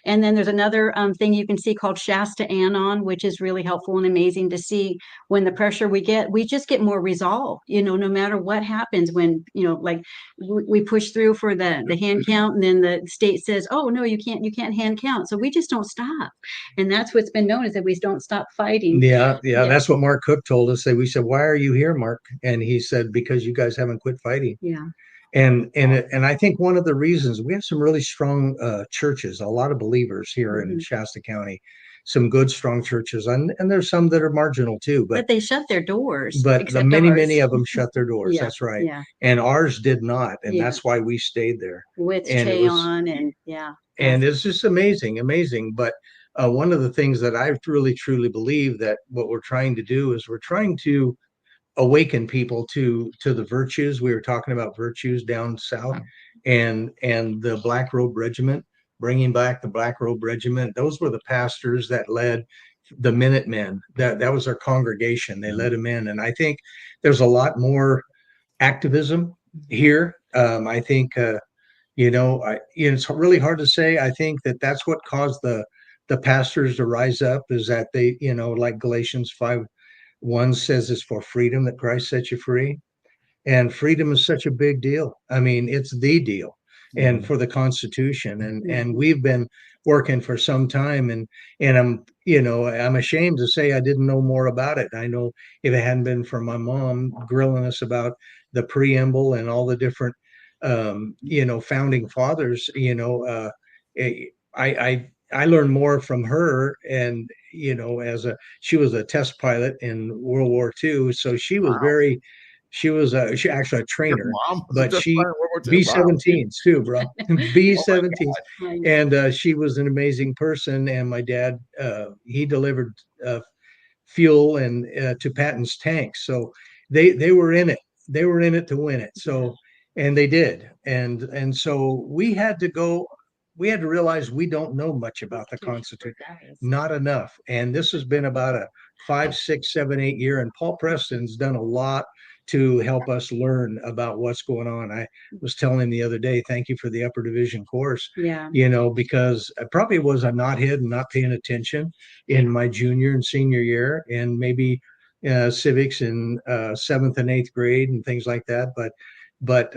And then there's another thing you can see called Shasta Anon, which is really helpful and amazing to see. When the pressure we just get more resolve, no matter what happens. When, like we push through for the hand count, and then the state says, oh, no, you can't hand count. So we just don't stop. And that's what's been known, is that we don't stop fighting. Yeah. That's what Mark Cook told us. We said, why are you here, Mark? And he said, because you guys haven't quit fighting. Yeah. And I think one of the reasons, we have some really strong churches, a lot of believers here in Shasta County, some good, strong churches. And there's some that are marginal too. But they shut their doors. But many of them shut their doors. That's right. Yeah. And ours did not. And that's why we stayed there. With Cheon and it's just amazing. But one of the things that I really, truly believe, that what we're trying to do is we're trying to awaken people to the virtues. We were talking about virtues down south, and the Black Robe Regiment bringing back the Black Robe Regiment. Those were the pastors that led the Minutemen. That was their congregation. They led them in. And I think there's a lot more activism here. I think, it's really hard to say. I think that's what caused the pastors to rise up, is that they, like Galatians 5:1 says, it's for freedom that Christ set you free. And freedom is such a big deal. I mean, it's the deal. And for the Constitution, and we've been working for some time, and I'm ashamed to say I didn't know more about it. I know if it hadn't been for my mom grilling us about the preamble and all the different founding fathers, I learned more from her. And she was a test pilot in World War II, so she was she actually a trainer, but she B-17s too, bro. B-17s. And she was an amazing person. And my dad, he delivered fuel and to Patton's tanks. So they were in it. They were in it to win it. So, and they did. And so we had to realize we don't know much about the Constitution, not enough. And this has been about a 5, 6, 7, 8 year. And Paul Preston's done a lot to help us learn about what's going on. I was telling him the other day, thank you for the upper division course. Yeah. Because I probably was a knothead and not paying attention in my junior and senior year, and maybe civics in 7th and 8th grade and things like that. But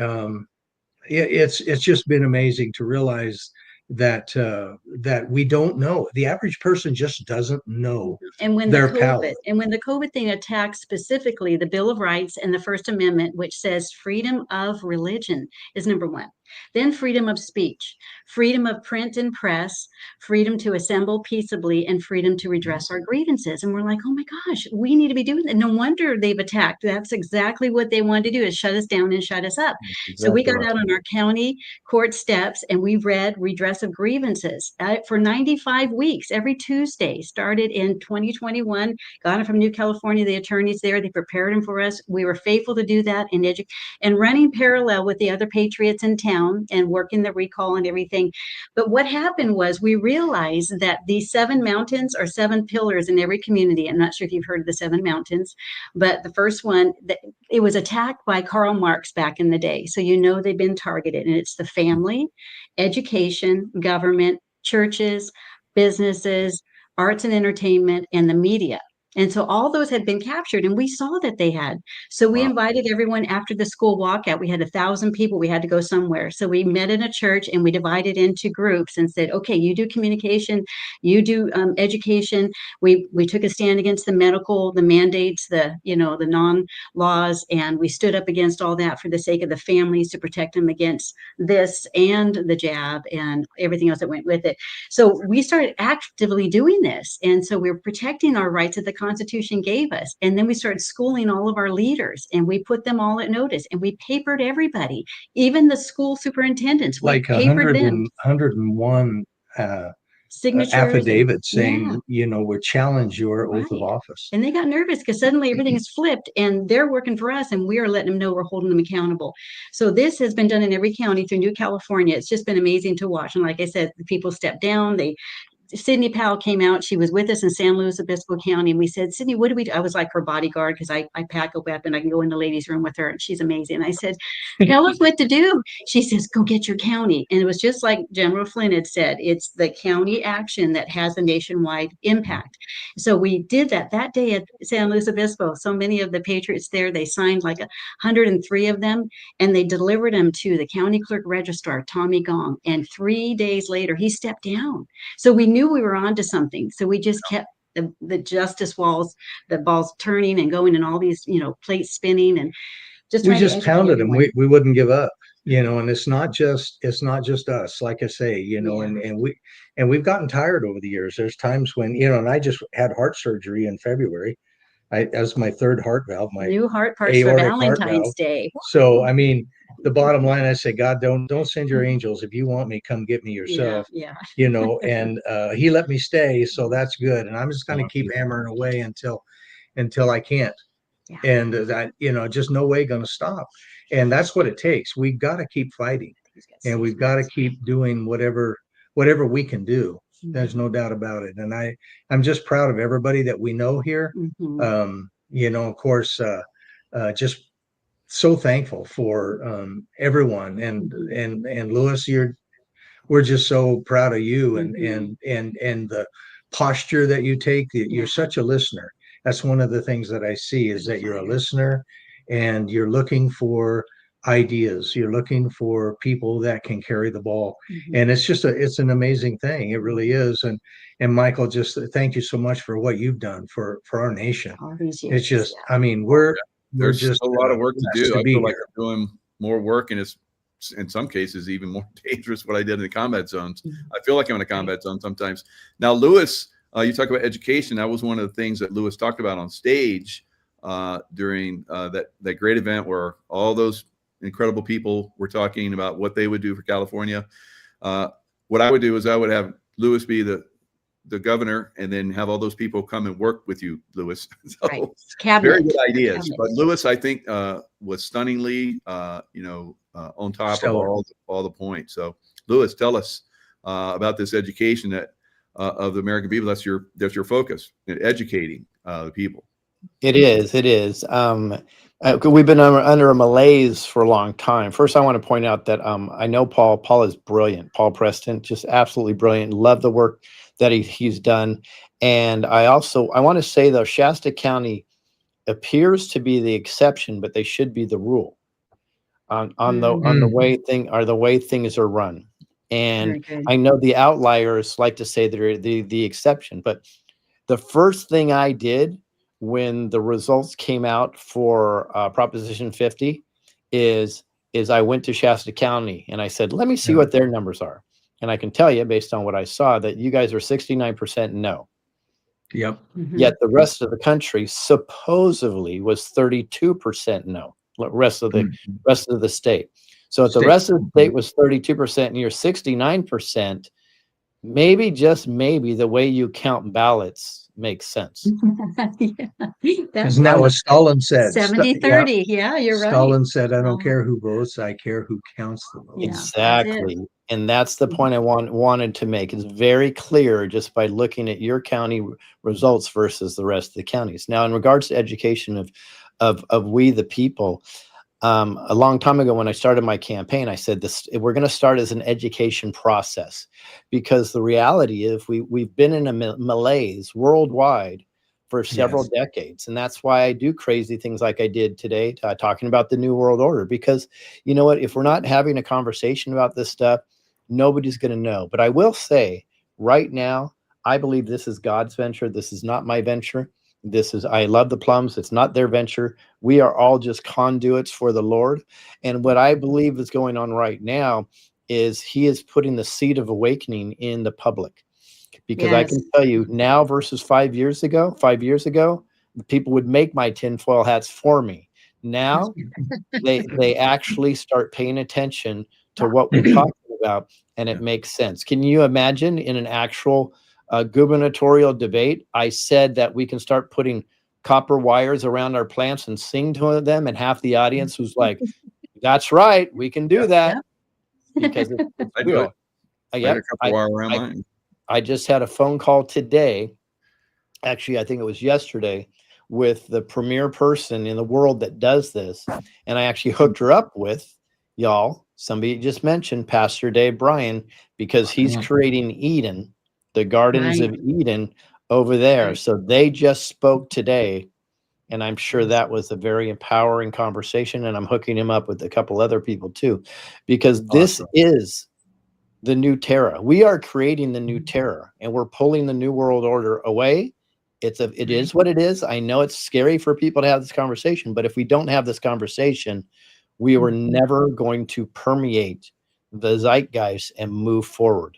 it's just been amazing to realize that we don't know. The average person just doesn't know. And when their the power. And when the COVID thing attacks specifically the Bill of Rights and the First Amendment, which says freedom of religion is number one. Then freedom of speech, freedom of print and press, freedom to assemble peaceably, and freedom to redress our grievances. And we're like, oh my gosh, we need to be doing that. No wonder they've attacked. That's exactly what they wanted to do, is shut us down and shut us up. So we got out on our county court steps and we read redress of grievances for 95 weeks, every Tuesday, started in 2021, got it from New California, the attorneys there, they prepared them for us. We were faithful to do that and running parallel with the other patriots in town and working the recall and everything. But what happened was we realized that these 7 mountains are 7 pillars in every community. I'm not sure if you've heard of the 7 mountains, but the first one, it was attacked by Karl Marx back in the day. So they've been targeted, and it's the family, education, government, churches, businesses, arts and entertainment, and the media. And so all those had been captured, and we saw that they had. So we invited everyone after the school walkout. We had 1,000 people. We had to go somewhere. So we met in a church and we divided into groups and said, okay, you do communication, you do education. We took a stand against the medical, the mandates, the non-laws, and we stood up against all that for the sake of the families, to protect them against this and the jab and everything else that went with it. So we started actively doing this. And so we were protecting our rights that the Constitution gave us. And then we started schooling all of our leaders, and we put them all at notice, and we papered everybody, even the school superintendents. We like papered them. 101 signatures affidavits saying, we challenge your oath of office. And they got nervous because suddenly everything is flipped, and they're working for us, and we are letting them know we're holding them accountable. So this has been done in every county through New California. It's just been amazing to watch. And like I said, the people stepped down. Sydney Powell came out. She was with us in San Luis Obispo County. And we said, Sydney, what do we do? I was like her bodyguard, because I pack a weapon. I can go in the ladies' room with her, and she's amazing. I said, tell us what to do. She says, go get your county. And it was just like General Flynn had said, it's the county action that has a nationwide impact. So we did that day at San Luis Obispo. So many of the patriots there, they signed like 103 of them, and they delivered them to the county clerk registrar, Tommy Gong. And 3 days later, he stepped down. So we knew we were onto something. So we just kept the justice walls, the balls turning and going, and all these, plates spinning, and we just pounded them. We wouldn't give up, and it's not just us, like I say, and we've gotten tired over the years. There's times when, and I just had heart surgery in February. As my 3rd heart valve, my new heart parts for Valentine's Day. So, I mean, the bottom line, I say, God, don't send your angels. If you want me, come get me yourself. Yeah. And he let me stay, so that's good. And I'm just going to keep hammering away until I can't. Yeah. And that, just no way going to stop. And that's what it takes. We've got to keep fighting, and we've got to keep doing whatever whatever we can do. There's no doubt about it. And I'm just proud of everybody that we know here. You know, of course, just so thankful for everyone. And Louis, we're just so proud of you and the posture that you take. You're such a listener. That's one of the things that I see, is that you're a listener and you're looking for ideas. You're looking for people that can carry the ball. And it's an amazing thing. It really is. And Michael, just thank you so much for what you've done for our nation. It's just, I mean, we're just a lot of work to do. I feel like here. I'm doing more work, and it's in some cases even more dangerous what I did in the combat zones. I feel like I'm in a combat zone sometimes. Now, Louis, you talk about education. That was one of the things that Louis talked about on stage during that great event where all those incredible people were talking about what they would do for California. What I would do is I would have Louis be the governor, and then have all those people come and work with you, Louis. So, very good ideas. But Louis, I think, was stunningly, on top of all the points. So, Louis, tell us about this education that of the American people. That's your focus in educating the people. It is. We've been under a malaise for a long time. First, I want to point out that I know Paul. Paul is brilliant. Paul Preston, just absolutely brilliant. Love the work that he's done. And I want to say, though, Shasta County appears to be the exception, but they should be the rule on the way things are run. And I know the outliers like to say they're the exception, but the first thing I did when the results came out for Proposition 50 is I went to Shasta County and I said, let me see what their numbers are. And I can tell you, based on what I saw, that you guys are 69% no. Yep. Yet the rest of the country supposedly was 32% no. Rest of the state. So if the rest of the state was 32% and you're 69%, maybe, just maybe, the way you count ballots makes sense. Isn't that what Stalin said? 70-30. Yeah, you're right. Stalin said, I don't care who votes, I care who counts the votes. Exactly. And that's the point I wanted to make. It's very clear just by looking at your county results versus the rest of the counties. Now, in regards to education of we the people, a long time ago when I started my campaign, I said we're going to start as an education process, because the reality is we've been in a malaise worldwide for several decades. And that's why I do crazy things like I did today, talking about the New World Order, because you know what, if we're not having a conversation about this stuff, nobody's going to know. But I will say right now, I believe this is God's venture. This is not my venture. I love the Plums. It's not their venture. We are all just conduits for the Lord. And what I believe is going on right now is he is putting the seed of awakening in the public. Because I can tell you now versus 5 years ago, the people would make my tinfoil hats for me. Now they actually start paying attention to what we're talking about, and it makes sense. Can you imagine in an actual gubernatorial debate, I said that we can start putting copper wires around our plants and sing to them, and half the audience was like, that's right, we can do that. Because I do it. I had a copper wire around mine. I just had a phone call today, actually I think it was yesterday, with the premier person in the world that does this, and I actually hooked her up with somebody just mentioned Pastor Dave Bryan, because he's creating Eden, the gardens of Eden over there. So they just spoke today, and I'm sure that was a very empowering conversation, and I'm hooking him up with a couple other people too, because this is the new terror. We are creating the new terror, and we're pulling the New World Order away. It is what it is. I know it's scary for people to have this conversation, but if we don't have this conversation, we were never going to permeate the zeitgeist and move forward.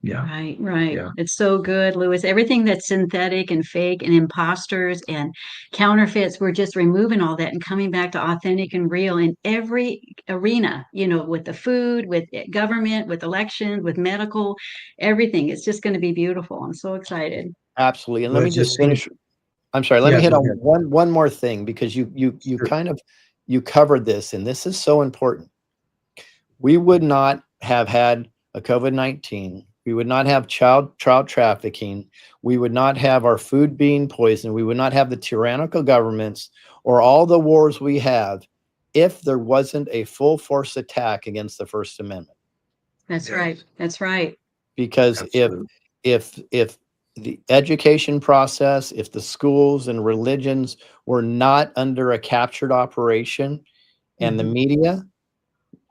Right. Yeah. It's so good, Louis. Everything that's synthetic and fake and imposters and counterfeits, we're just removing all that and coming back to authentic and real in every arena, with the food, with government, with elections, with medical, everything. It's just going to be beautiful. I'm so excited. Absolutely. And let me just finish. I'm sorry. Let me hit on one more thing, because you covered this, and this is so important. We would not have had a COVID-19 We would not have child trafficking. We would not have our food being poisoned. We would not have the tyrannical governments or all the wars we have if there wasn't a full force attack against the First Amendment. That's Yes. right. That's right. Because Absolutely. if the education process, if the schools and religions were not under a captured operation and the Mhm. media,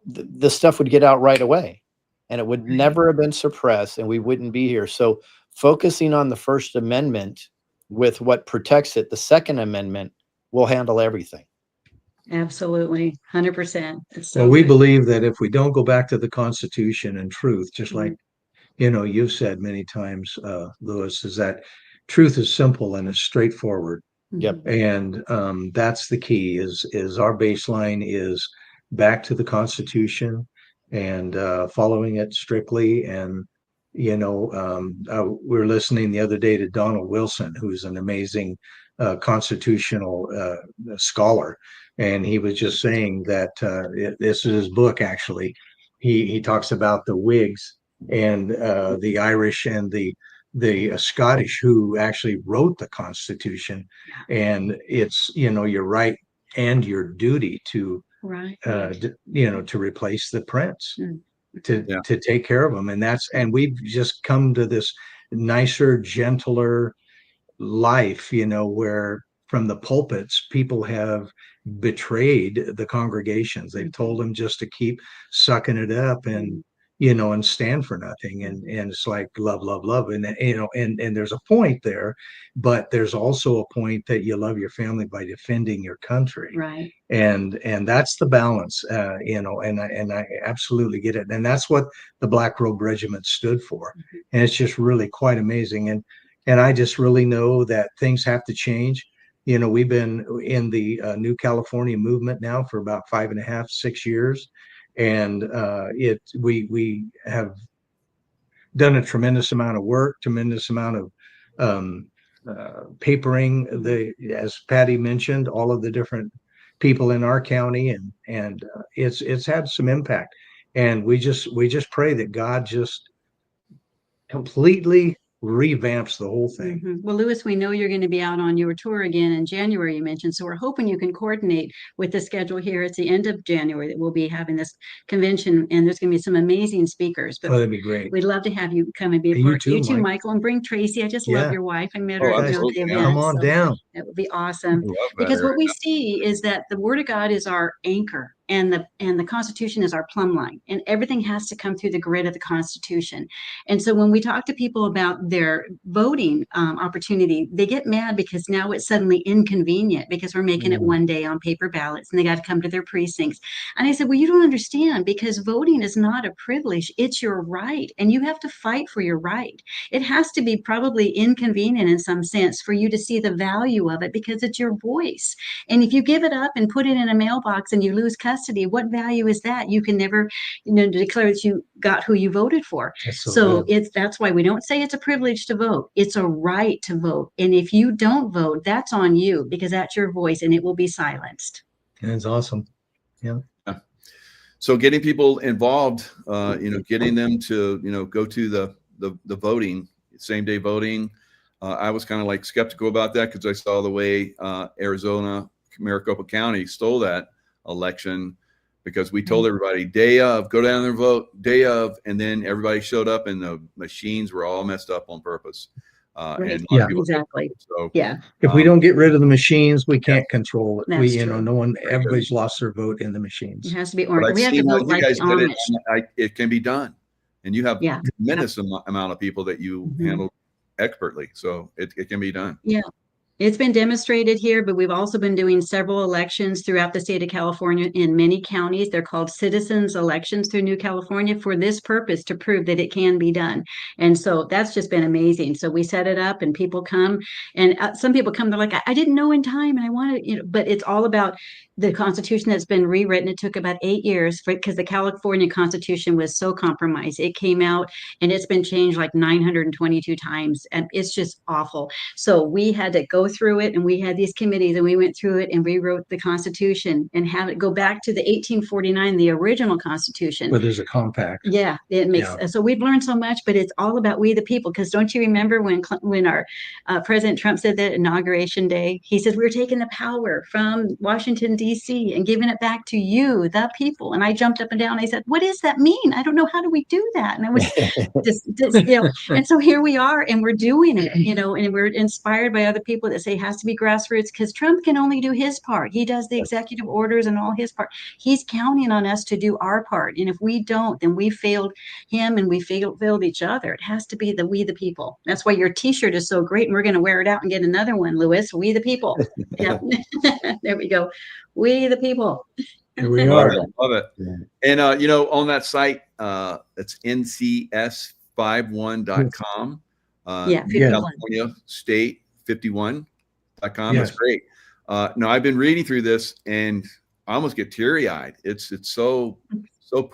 the stuff would get out right away and it would never have been suppressed and we wouldn't be here. So focusing on the First Amendment with what protects it, the Second Amendment will handle everything. Absolutely. 100%. It's so Well, we good. believe that if we don't go back to the Constitution and truth, just like, Mhm. you've said many times, Lewis, is that truth is simple and it's straightforward. Yep. And that's the key is our baseline is back to the Constitution and following it strictly. And we were listening the other day to Donald Wilson, who's an amazing constitutional scholar, and he was just saying that this is his book actually. He talks about the Whigs and the Irish and the Scottish who actually wrote the Constitution, and it's your right and your duty to Right. to replace the prince, Mm. to take care of them, and we've just come to this nicer, gentler life, where from the pulpits people have betrayed the congregations. They've told them just to keep sucking it up and and stand for nothing, and it's like love, love, love, and and there's a point there, but there's also a point that you love your family by defending your country, Right. and that's the balance, and I absolutely get it, and that's what the Black Robe Regiment stood for, and it's just really quite amazing, and I just really know that things have to change. We've been in the New California movement now for about 5.5, 6 years, and we have done a tremendous amount of work, tremendous amount of papering, as Patty mentioned, all of the different people in our county, and it's had some impact, and we just pray that God just completely revamps the whole thing. Well, Lewis, we know you're going to be out on your tour again in January, you mentioned. So we're hoping you can coordinate with the schedule here at the end of January that we'll be having this convention. And there's going to be some amazing speakers. But that'd be great. we'd love to have you come and be a You part. too, You too, Mike. Michael, and bring Tracy. I just Yeah. love your wife. I met Oh, her at the absolutely. event. Come on so down. that would be awesome. Love that Because what area. we see is that the Word of God is our anchor, and the Constitution is our plumb line, and everything has to come through the grid of the Constitution. And so when we talk to people about their voting opportunity, they get mad because now it's suddenly inconvenient because we're making it one day on paper ballots and they got to come to their precincts. And I said, well, you don't understand, because voting is not a privilege, it's your right, and you have to fight for your right. It has to be probably inconvenient in some sense for you to see the value of it because it's your voice. And if you give it up and put it in a mailbox and you lose custody, what value is that? You can never, declare that you got who you voted for. That's so So good. that's why we don't say it's a privilege to vote. It's a right to vote. And if you don't vote, that's on you, because that's your voice and it will be silenced. That's awesome. Yeah. So getting people involved, getting them to, go to the voting, same day voting. I was kind of like skeptical about that because I saw the way Arizona, Maricopa County stole that election, because we told everybody day of, go down there and vote, day of, and then everybody showed up and the machines were all messed up on purpose. Right. And a lot of people Exactly. so Yeah. If we don't get rid of the machines, we can't control it. That's true. No one, everybody's lost their vote in the machines. It has to be but orange. I've We have to seen how vote you like guys the did it, Amish. and it can be done, and you have Yeah. tremendous amount of people that you handle expertly, so it can be done. Yeah. It's been demonstrated here, but we've also been doing several elections throughout the state of California in many counties. They're called citizens elections through New California for this purpose, to prove that it can be done. And so that's just been amazing. So we set it up and people come, and some people come, they're like, I didn't know in time and I wanted, but it's all about the Constitution that's been rewritten. It took about 8 years because the California Constitution was so compromised. It came out and it's been changed like 922 times, and it's just awful. So we had to go through it, and we had these committees, and we went through it, and we wrote the Constitution and have it go back to the 1849, the original Constitution. But there's a compact. Yeah, it makes so we've learned so much, but it's all about we the people. Because don't you remember when our President Trump said that inauguration day? He says we're taking the power from Washington D.C. and giving it back to you, the people. And I jumped up and down. I said, "What does that mean? I don't know. How do we do that?" And I was just and so here we are, and we're doing it, and we're inspired by other people that say it has to be grassroots, because Trump can only do his part. He does the executive orders and all his part. He's counting on us to do our part, and if we don't, then we failed him, and we failed each other. It has to be the we the people. That's why your T-shirt is so great, and we're going to wear it out and get another one, Louis. We the people. Yeah. There we go. We the people. Here we are. Love it. Yeah. And on that site, it's ncs51.com. Yeah, 51. California State 51.com. Yes. That's great. No, I've been reading through this, and I almost get teary-eyed. It's so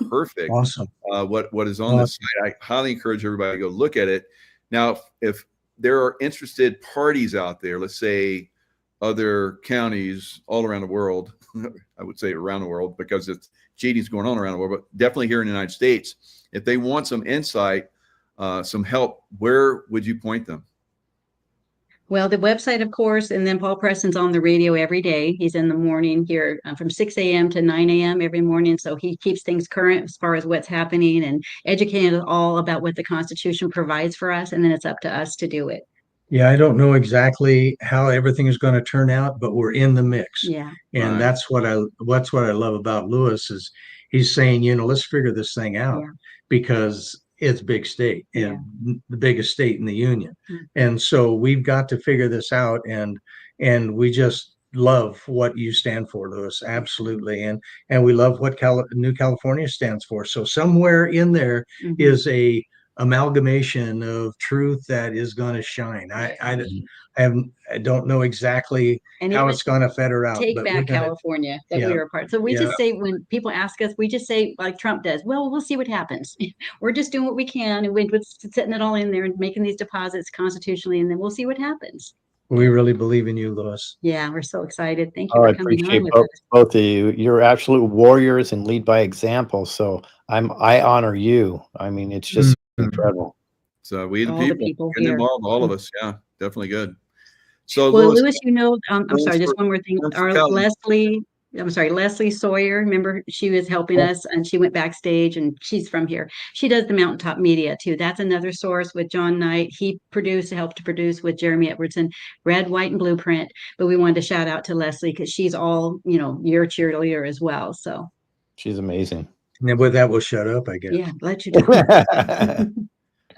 perfect. Awesome. What is on this site. I highly encourage everybody to go look at it. Now, if there are interested parties out there, let's say other counties all around the world, I would say around the world, because it's cheating's going on around the world, but definitely here in the United States, if they want some insight, some help, where would you point them? Well, the website, of course, and then Paul Preston's on the radio every day. He's in the morning here from 6 a.m. to 9 a.m. every morning. So he keeps things current as far as what's happening and educating us all about what the Constitution provides for us. And then it's up to us to do it. Yeah, I don't know exactly how everything is going to turn out, but we're in the mix. Yeah. And that's what I love about Louis is he's saying, let's figure this thing out because it's big state and the biggest state in the union. Mm-hmm. And so we've got to figure this out. And we just love what you stand for, Louis. Absolutely. And we love what New California stands for. So somewhere in there is a amalgamation of truth that is going to shine. I don't know exactly how it's going to fetter out. Take back California that we were a part. So we just say, when people ask us, we just say like Trump does, well, we'll see what happens. We're just doing what we can, and we're setting it all in there and making these deposits constitutionally, and then we'll see what happens. We really believe in you, Louis. Yeah, we're so excited. Thank you for coming on with us. Both of you. You're absolute warriors and lead by example. So I honor you. I mean, it's just incredible. So we the people get involved, all of us. Yeah, definitely good. So well, Louis, I'm sorry, just one more thing. Leslie Sawyer, remember she was helping us, and she went backstage, and she's from here. She does the Mountaintop Media too. That's another source with John Knight. He helped to produce with Jeremy Edwardson, Red, White, and Blueprint. But we wanted to shout out to Leslie because she's all, your cheerleader as well. So she's amazing. And with that, we'll shut up, I guess. Yeah, let you do.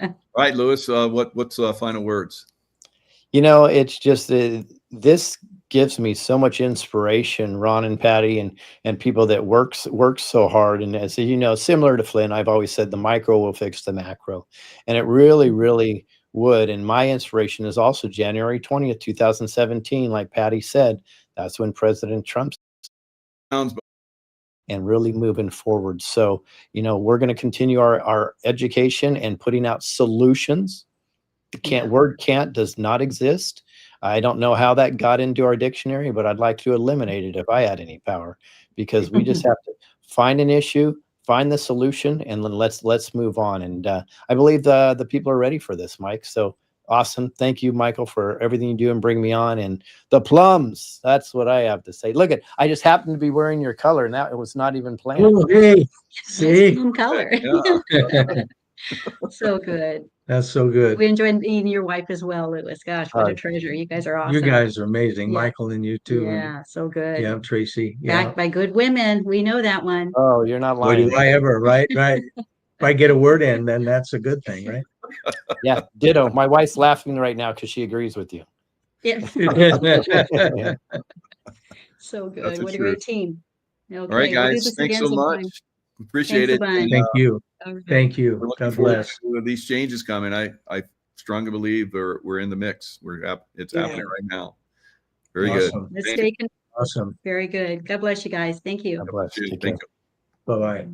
All right, Louis, what's final words? It's just this gives me so much inspiration, Ron and Patty and people that works so hard. And as you know, similar to Flynn, I've always said the micro will fix the macro. And it really, really would. And my inspiration is also January 20th, 2017. Like Patty said, that's when President Trump and really moving forward. So, we're going to continue our education and putting out solutions. The word can't does not exist. I don't know how that got into our dictionary, but I'd like to eliminate it if I had any power, because we just have to find an issue, find the solution, and then let's move on. And I believe the people are ready for this, Mike. So awesome. Thank you, Michael, for everything you do and bring me on. And the plums, that's what I have to say. Look I just happened to be wearing your color, and that it was not even planned. Oh, hey, see? Color. Yeah. So good. That's so good. We enjoyed meeting your wife as well, Louis. Gosh, what a treasure. You guys are awesome. You guys are amazing. Michael and you too. Yeah, so good. Yeah, Tracy. Backed by good women. We know that one. Oh, you're not lying. Boy, do I ever, right? If I get a word in, then that's a good thing, right? Yeah, ditto. My wife's laughing right now because she agrees with you. Yeah. So good. What a great team. Okay. All right, guys. Thanks so much. Appreciate it. Thank you. Thank you. God bless. These changes coming. I strongly believe we're in the mix. It's happening right now. Very good. Let's stay awesome. Very good. God bless you guys. Thank you. God bless you. Bye-bye.